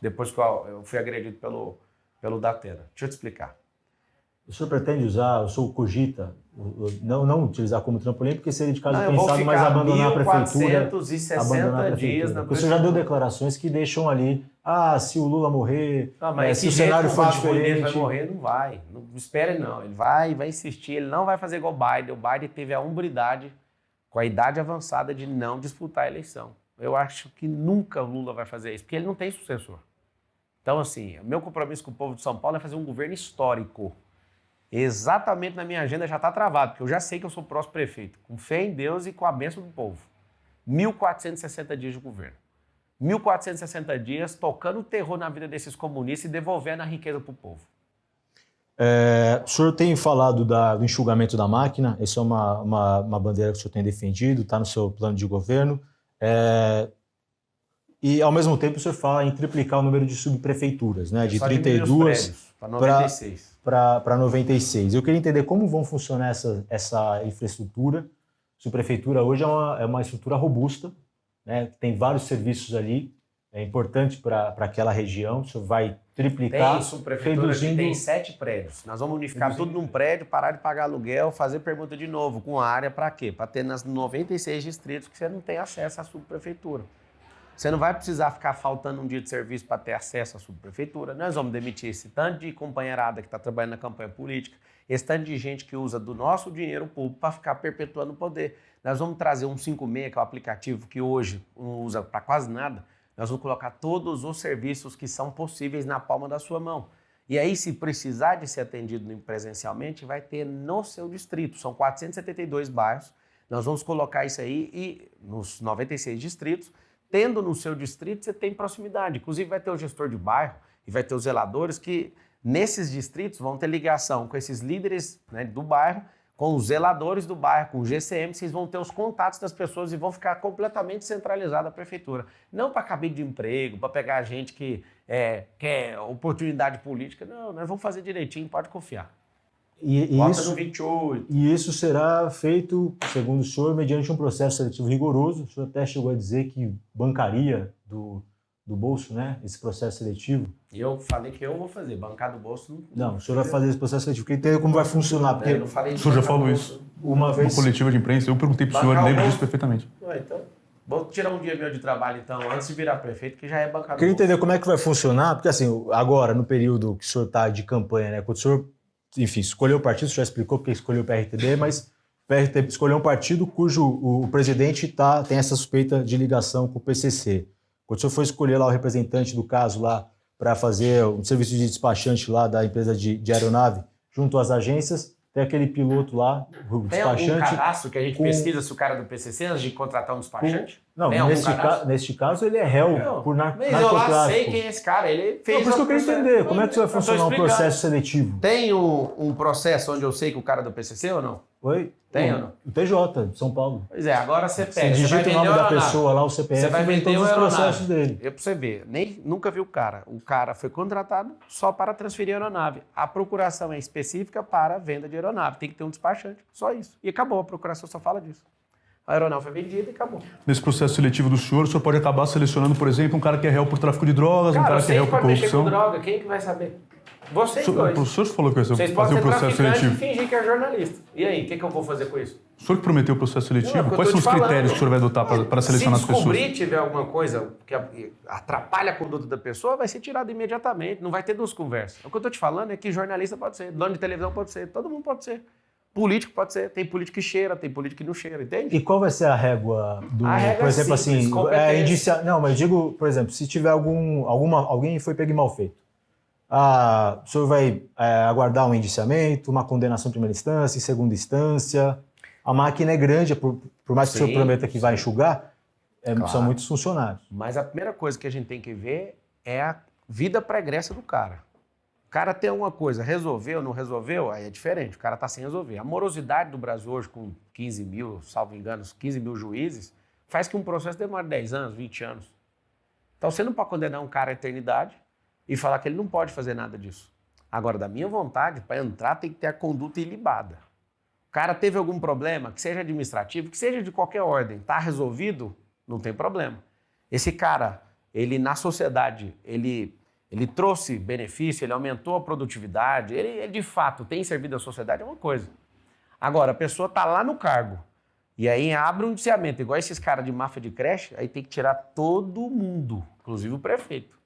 B: depois que eu fui agredido pelo Datena. Deixa eu te explicar.
A: O senhor pretende usar, o senhor cogita, não utilizar como trampolim, porque seria de caso pensado, mas abandonar a prefeitura.
B: 460 dias na prefeitura.
A: Porque o senhor já deu declarações que deixam ali, se o Lula morrer, se o
B: se
A: cenário for diferente...
B: Ele vai morrer, não vai. Não espere não, ele vai insistir, ele não vai fazer igual o Biden. O Biden teve a hombridade, com a idade avançada, de não disputar a eleição. Eu acho que nunca o Lula vai fazer isso, porque ele não tem sucessor. Então, assim, o meu compromisso com o povo de São Paulo é fazer um governo histórico. Exatamente na minha agenda já está travado, porque eu já sei que eu sou o próximo prefeito, com fé em Deus e com a bênção do povo. 1.460 dias de governo. 1.460 dias tocando o terror na vida desses comunistas e devolvendo a riqueza para o povo.
A: O senhor tem falado do enxugamento da máquina, essa é uma bandeira que o senhor tem defendido, está no seu plano de governo. E, ao mesmo tempo, o senhor fala em triplicar o número de subprefeituras, né? De 32
B: para 96.
A: Para 96. Eu queria entender como vão funcionar essa infraestrutura. A subprefeitura hoje é uma estrutura robusta, né? Tem vários serviços ali, é importante para aquela região. O senhor vai triplicar,
B: tem subprefeitura que tem 7 prédios. Nós vamos unificar tudo num prédio, parar de pagar aluguel, fazer permuta de novo, com área para quê? Para ter nas 96 distritos que você não tem acesso à subprefeitura. Você não vai precisar ficar faltando um dia de serviço para ter acesso à subprefeitura. Nós vamos demitir esse tanto de companheirada que está trabalhando na campanha política, esse tanto de gente que usa do nosso dinheiro público para ficar perpetuando o poder. Nós vamos trazer um 56, que é o aplicativo que hoje não usa para quase nada. Nós vamos colocar todos os serviços que são possíveis na palma da sua mão. E aí, se precisar de ser atendido presencialmente, vai ter no seu distrito. São 472 bairros. Nós vamos colocar isso aí e nos 96 distritos. Tendo no seu distrito, você tem proximidade. Inclusive, vai ter o gestor de bairro e vai ter os zeladores que, nesses distritos, vão ter ligação com esses líderes, né, do bairro, com os zeladores do bairro, com o GCM, vocês vão ter os contatos das pessoas e vão ficar completamente centralizada a prefeitura. Não para cabide de emprego, para pegar gente que quer oportunidade política. Não, nós vamos fazer direitinho, pode confiar.
A: Bota
B: no 28.
A: E isso será feito, segundo o senhor, mediante um processo seletivo rigoroso. O senhor até chegou a dizer que bancaria do bolso, né, esse processo seletivo.
B: E eu falei que eu vou fazer, bancar do bolso.
A: Não, o senhor vai fazer esse processo seletivo, porque entender como vai funcionar. Porque
B: eu não falei
C: o senhor já falou isso.
A: Uma vez.
C: Uma coletiva de imprensa, eu perguntei para o senhor, lembro disso perfeitamente.
B: Então, vou tirar um dia meu de trabalho, então, antes de virar prefeito, que já é bancado.
A: Queria entender como é que vai funcionar, porque assim, agora, no período que o senhor está de campanha, né, quando o senhor, enfim, escolheu o partido, o senhor já explicou porque escolheu o PRTB, mas o PRTB escolheu um partido cujo o presidente tem essa suspeita de ligação com o PCC. Quando o senhor foi escolher lá o representante do caso lá para fazer um serviço de despachante lá da empresa de aeronave junto às agências, tem aquele piloto lá, o despachante...
B: Tem algum cadastro que a gente pesquisa se o cara é do PCC antes de contratar um despachante?
A: Não, neste caso ele é réu por narcotráfico.
B: Mas eu lá sei quem é esse cara, ele fez...
A: Não, por isso que eu queria entender, como é que vai funcionar um processo seletivo?
B: Tem um processo onde eu sei que o cara é do PCC ou não?
A: Oi?
B: Tem ou não?
A: O TJ, de São Paulo.
B: Pois é, agora você pega.
A: Você digita o nome da pessoa lá, o CPF,
B: você vai vender
A: todos os processos dele.
B: Pra você ver, nunca vi o cara. O cara foi contratado só para transferir a aeronave. A procuração é específica para a venda de aeronave. Tem que ter um despachante, só isso. E acabou, a procuração só fala disso. A aeronave foi vendida e acabou.
C: Nesse processo seletivo do senhor, o senhor pode acabar selecionando, por exemplo, um cara que é réu por tráfico de drogas, um cara que é réu por corrupção.
B: Com droga, quem que vai saber? Vocês dois.
C: O senhor falou que ia fazer o processo seletivo.
B: E fingir que é jornalista. E aí, o que eu vou fazer com isso?
C: O senhor que prometeu o processo seletivo? Quais são os critérios que o senhor vai adotar para selecionar as pessoas?
B: Se descobrir tiver alguma coisa que atrapalha a conduta da pessoa, vai ser tirado imediatamente. Não vai ter duas conversas. O que eu estou te falando é que jornalista pode ser, dono de televisão pode ser, todo mundo pode ser. Político pode ser, tem político que cheira, tem político que não cheira, entende?
A: E qual vai ser a régua do,
B: por
A: exemplo,
B: simples,
A: assim, não, mas digo, por exemplo, se tiver alguém foi pego mal feito, o senhor vai aguardar um indiciamento, uma condenação em primeira instância, em segunda instância. A máquina é grande, por mais que o senhor prometa que vai enxugar, claro, são muitos funcionários.
B: Mas a primeira coisa que a gente tem que ver é a vida pregressa do cara. O cara tem alguma coisa, resolveu, não resolveu, aí é diferente, o cara está sem resolver. A morosidade do Brasil hoje, com 15 mil, salvo engano, 15 mil juízes, faz que um processo demore 10 anos, 20 anos. Então você não pode condenar um cara à eternidade e falar que ele não pode fazer nada disso. Agora, da minha vontade, para entrar tem que ter a conduta ilibada. O cara teve algum problema, que seja administrativo, que seja de qualquer ordem, está resolvido, não tem problema. Esse cara, ele na sociedade, ele trouxe benefício, ele aumentou a produtividade, ele de fato tem servido à sociedade, é uma coisa. Agora, a pessoa está lá no cargo, e aí abre um indiciamento, igual esses caras de máfia de creche, aí tem que tirar todo mundo, inclusive o prefeito.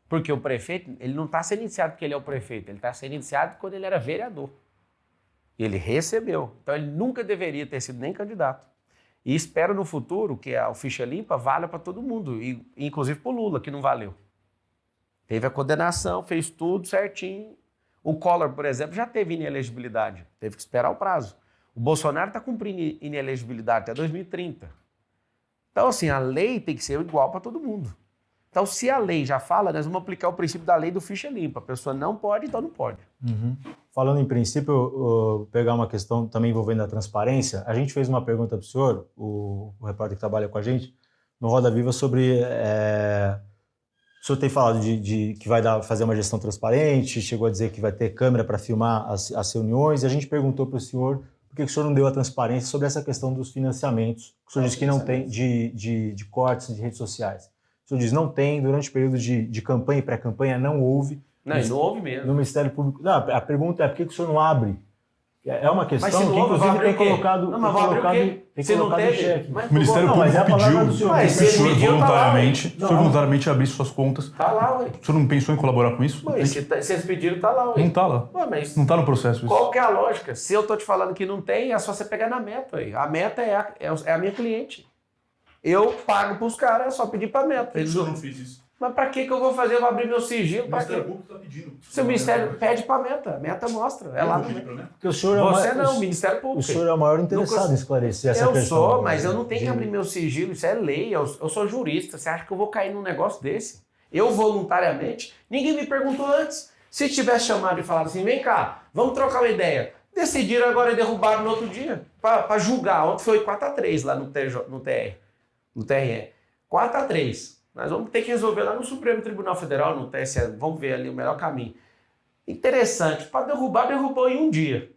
B: Porque o prefeito, ele não está sendo indiciado porque ele é o prefeito, ele está sendo indiciado quando ele era vereador. Ele recebeu, então ele nunca deveria ter sido nem candidato. E espero no futuro que a ficha limpa valha para todo mundo, inclusive para o Lula, que não valeu. Teve a condenação, fez tudo certinho. O Collor, por exemplo, já teve inelegibilidade, teve que esperar o prazo. O Bolsonaro está cumprindo inelegibilidade até 2030. Então, assim, a lei tem que ser igual para todo mundo. Então, se a lei já fala, nós vamos aplicar o princípio da lei do ficha limpa. A pessoa não pode, então não pode.
A: Uhum. Falando em princípio, eu pegar uma questão também envolvendo a transparência, a gente fez uma pergunta para o senhor, o repórter que trabalha com a gente, no Roda Viva, sobre... O senhor tem falado de que vai fazer uma gestão transparente, chegou a dizer que vai ter câmera para filmar as reuniões, e a gente perguntou para o senhor por que o senhor não deu a transparência sobre essa questão dos financiamentos, que o senhor disse que não tem, de cortes de redes sociais. O senhor diz, não tem, durante o período de campanha e pré-campanha não houve.
B: Não, não houve mesmo.
A: No Ministério Público. Não, a pergunta é por que o senhor não abre? É uma questão
B: que,
A: inclusive, tem colocado.
B: Não, mas vai abrir o quê? Você não teve?
C: O Ministério Público pediu que o senhor voluntariamente abrisse suas contas.
B: Tá lá, ué.
C: O senhor não pensou em colaborar com isso?
B: Mas se vocês pediram, tá lá, ué.
C: Não tá lá.
B: Ué, mas
C: não tá no processo isso.
B: Qual que é a lógica? Se eu tô te falando que não tem, é só você pegar na meta, ué. A meta é a minha cliente. Eu pago pros caras, é só pedir pra meta.
C: Por que o senhor não fez isso?
B: Mas pra que eu vou fazer? Eu vou abrir meu sigilo?
C: O Ministério Público tá pedindo.
B: Se o Ministério pede pra meta, a meta mostra. É lá no
A: Porque o senhor
B: o Ministério Público.
A: O senhor é o maior interessado em esclarecer essa questão.
B: Eu sou, mas eu não tenho que abrir meu sigilo, isso é lei, eu sou jurista. Você acha que eu vou cair num negócio desse? Eu voluntariamente, ninguém me perguntou antes. Se tivesse chamado e falado assim, vem cá, vamos trocar uma ideia. Decidiram agora e derrubaram no outro dia, para julgar. Ontem foi 4-3 lá no TRE. 4-3. Nós vamos ter que resolver lá no Supremo Tribunal Federal, no TSE, vamos ver ali o melhor caminho. Interessante, para derrubar, derrubou em um dia.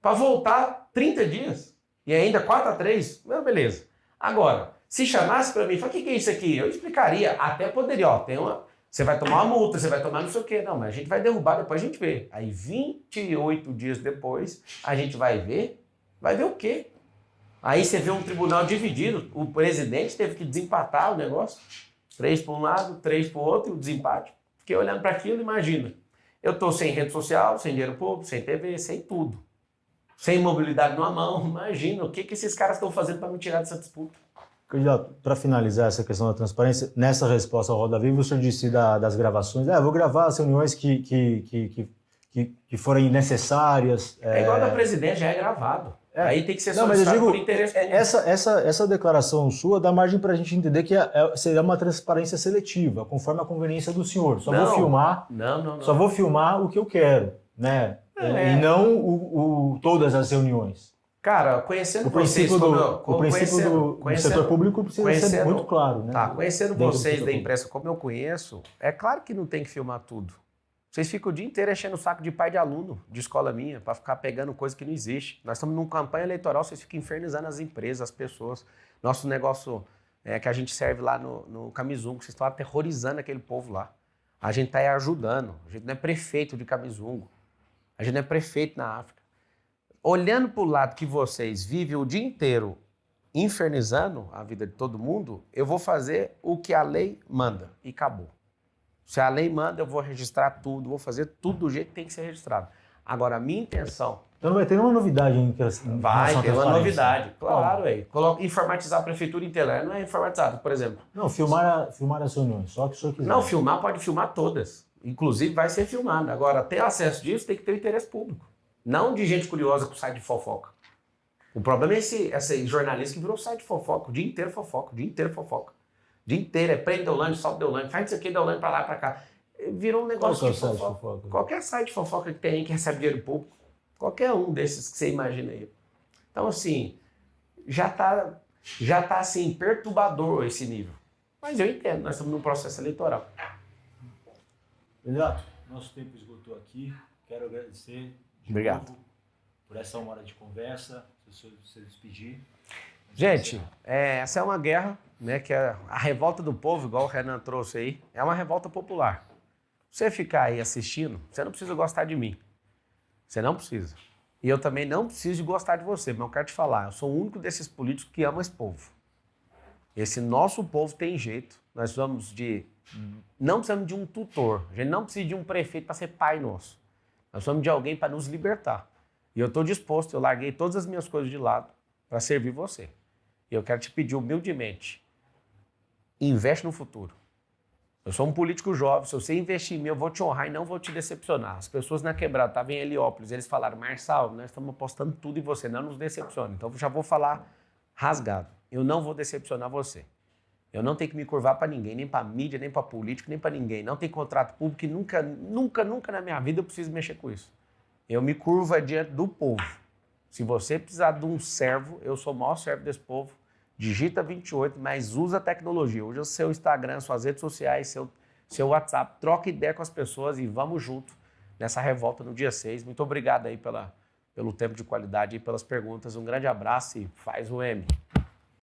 B: Para voltar, 30 dias. E ainda 4-3, beleza. Agora, se chamasse para mim, fala, o que é isso aqui? Eu explicaria, até poderia, você vai tomar uma multa, você vai tomar não sei o quê. Não, mas a gente vai derrubar, depois a gente vê. Aí 28 dias depois, a gente vai ver o quê? Aí você vê um tribunal dividido, o presidente teve que desempatar o negócio. 3 para um lado, 3 para o outro, e o desempate. Fiquei olhando para aquilo, imagina. Eu estou sem rede social, sem dinheiro público, sem TV, sem tudo. Sem mobilidade numa mão. Imagina o que esses caras estão fazendo para me tirar dessa disputa.
A: Candidato, para finalizar essa questão da transparência, nessa resposta ao Roda Viva, o senhor disse das gravações. Eu vou gravar as reuniões que forem necessárias.
B: Igual da presidente, já é gravado. Aí tem que ser solicitado por interesse público.
A: Essa declaração sua dá margem para a gente entender que seria uma transparência seletiva, conforme a conveniência do senhor. Vou filmar. Só vou filmar o que eu quero, né? E não todas as reuniões.
B: Cara, conhecendo vocês...
A: O princípio do setor público precisa ser muito claro, né?
B: Tá, conhecendo vocês da imprensa como eu conheço, é claro que não tem que filmar tudo. Vocês ficam o dia inteiro enchendo o saco de pai de aluno de escola minha para ficar pegando coisa que não existe. Nós estamos numa campanha eleitoral, vocês ficam infernizando as empresas, as pessoas. Nosso negócio que a gente serve lá no Camizungo, vocês estão aterrorizando aquele povo lá. A gente está aí ajudando. A gente não é prefeito de Camizungo. A gente não é prefeito na África. Olhando para o lado que vocês vivem o dia inteiro infernizando a vida de todo mundo, eu vou fazer o que a lei manda e acabou. Se a lei manda, eu vou registrar tudo, vou fazer tudo do jeito que tem que ser registrado. Agora, a minha intenção...
A: Então não vai ter nenhuma novidade em
B: Vai ter uma novidade, claro. Informatizar a prefeitura inteira, não é informatizado, por exemplo.
A: Não, filmar as reuniões, só que o senhor quiser.
B: Não, filmar pode filmar todas. Inclusive vai ser filmado. Agora, ter acesso disso tem que ter o interesse público. Não de gente curiosa com site de fofoca. O problema é esse jornalista que virou site de fofoca, o dia inteiro fofoca, o dia inteiro fofoca. O dia inteiro prende Deolane, solta Deolane, faz isso aqui, Deolane pra lá, pra cá. Virou um negócio de fofoca. Qualquer site de fofoca que tem aí que recebe dinheiro público, qualquer um desses que você imagina aí. Então, assim, já tá assim, perturbador esse nível. Mas eu entendo, nós estamos num processo eleitoral.
A: Candidato, nosso tempo esgotou aqui. Quero agradecer
B: Obrigado
A: por essa 1 hora de conversa, se você despedir.
B: Gente, essa é uma guerra, né, que é a revolta do povo, igual o Renan trouxe aí, é uma revolta popular. Você ficar aí assistindo, você não precisa gostar de mim. Você não precisa. E eu também não preciso de gostar de você, mas eu quero te falar, eu sou o único desses políticos que ama esse povo. Esse nosso povo tem jeito. Nós não precisamos de um tutor, a gente não precisa de um prefeito para ser pai nosso. Nós precisamos de alguém para nos libertar. E eu estou disposto, eu larguei todas as minhas coisas de lado para servir você. E eu quero te pedir humildemente, investe no futuro. Eu sou um político jovem, se você investir em mim, eu vou te honrar e não vou te decepcionar. As pessoas na Quebrada, estavam em Heliópolis, eles falaram, Marçal, nós estamos apostando tudo em você, não nos decepcione. Então eu já vou falar rasgado, eu não vou decepcionar você. Eu não tenho que me curvar para ninguém, nem para mídia, nem para político, nem para ninguém. Não tem contrato público e nunca na minha vida eu preciso mexer com isso. Eu me curvo diante do povo. Se você precisar de um servo, eu sou o maior servo desse povo. Digita 28, mas usa a tecnologia. Usa o seu Instagram, suas redes sociais, seu WhatsApp. Troca ideia com as pessoas e vamos junto nessa revolta no dia 6. Muito obrigado aí pelo tempo de qualidade e pelas perguntas. Um grande abraço e faz o M.